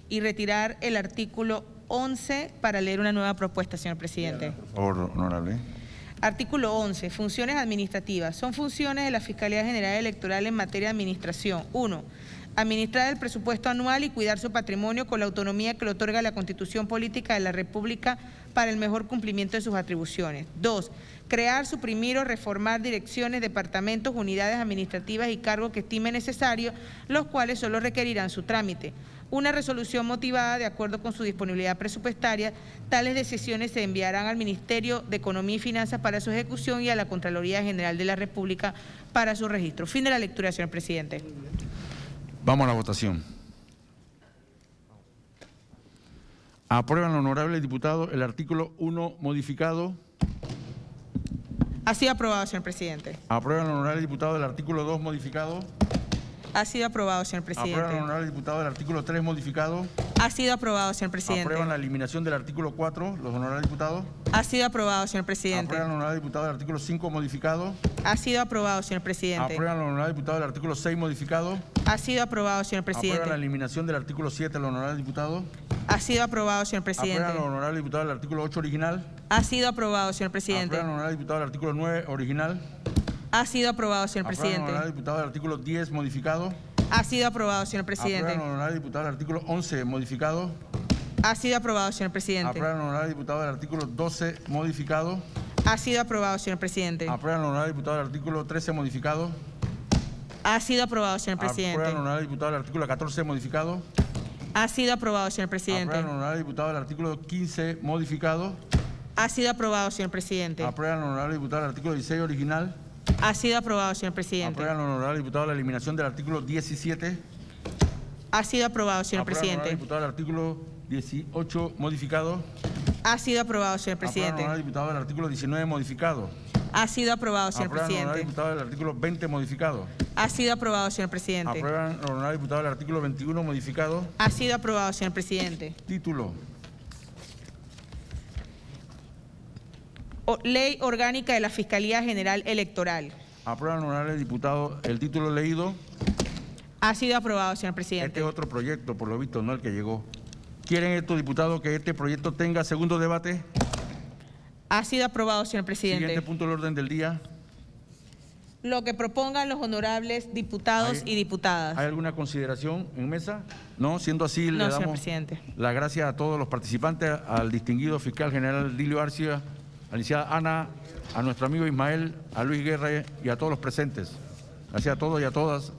y retirar el artículo 11 para leer una nueva propuesta, señor presidente. Por favor, honorable. Artículo 11. Funciones administrativas. Son funciones de la Fiscalía General Electoral en materia de administración. 1. Administrar el presupuesto anual y cuidar su patrimonio con la autonomía que le otorga la Constitución Política de la República para el mejor cumplimiento de sus atribuciones. 2. Crear, suprimir o reformar direcciones, departamentos, unidades administrativas y cargos que estime necesario, los cuales solo requerirán su trámite. Una resolución motivada de acuerdo con su disponibilidad presupuestaria. Tales decisiones se enviarán al Ministerio de Economía y Finanzas para su ejecución y a la Contraloría General de la República para su registro. Fin de la lectura, señor presidente. Vamos a la votación. ¿Aprueban los honorables diputados el artículo 1 modificado? Ha sido aprobado, señor presidente. ¿Aprueban los honorables diputados el artículo 2 modificado? Ha sido aprobado, señor presidente. ¿Aprueban los honorables diputados el artículo 3 modificado? Ha sido aprobado, señor presidente. ¿Aprueban la eliminación del artículo 4 los honorables diputados? Ha sido aprobado, señor presidente. ¿Aprueban los honorables diputados el artículo 5 modificado? Ha sido aprobado, señor presidente. ¿Aprueban los honorables diputados el artículo 6 modificado? Ha sido aprobado, señor ¿Aprueban la presidente. eliminación del artículo 7 los honorables diputados? Ha sido aprobado, señor presidente. ¿Aprueban los honorables diputados el artículo 8 original? Ha sido aprobado, señor presidente. ¿Aprueban los honorables diputados el artículo 9 original? Ha sido aprobado, señor ¿Aprueban los presidente. honorables diputados el artículo 10 modificado? Ha sido aprobado, señor ¿Aprueban presidente. los honorables diputados el artículo 11 modificado? Ha sido aprobado, señor presidente. ¿Aprueban los honorables diputados el artículo 12 modificado? Ha sido aprobado, señor presidente. ¿Aprueban los honorables diputados el artículo 13 modificado? Ha sido aprobado, señor ¿Aprueban presidente. los honorables diputados el artículo 14 modificado? Ha sido aprobado, señor presidente. ¿Aprueban los honorables diputados el artículo 15 modificado? Ha sido aprobado, señor presidente. ¿Aprueban los honorables diputados el artículo 16 original? Ha sido aprobado, señor presidente. ¿Aprueban los honorables diputados la eliminación del artículo 17? Ha sido aprobado, señor ¿Aprueban los honorables presidente. diputados el artículo 18 modificado? Ha sido aprobado, señor ¿Aprueban los presidente. honorables diputados el artículo 19 modificado? Ha sido aprobado, señor ¿Aprueban los honorables presidente. diputados el artículo 20 modificado? Ha sido aprobado, señor presidente. ¿Aprueban los honorables diputados el artículo 21 modificado? Ha sido aprobado, señor presidente. Título. Ley orgánica de la Fiscalía General Electoral. ¿Aprueban los honorables diputados el título leído? Ha sido aprobado, señor Este presidente. es otro proyecto, por lo visto, no el que llegó. ¿Quieren estos diputados que este proyecto tenga segundo debate? Ha sido aprobado, señor presidente. Siguiente punto del orden del día. Lo que propongan los honorables diputados y diputadas. ¿Hay alguna consideración en mesa? No, siendo así, le No, señor damos presidente. las gracias a todos los participantes, al distinguido fiscal general Dilio Arcia, a la licenciada Ana, a nuestro amigo Ismael, a Luis Guerra y a todos los presentes. Gracias a todos y a todas.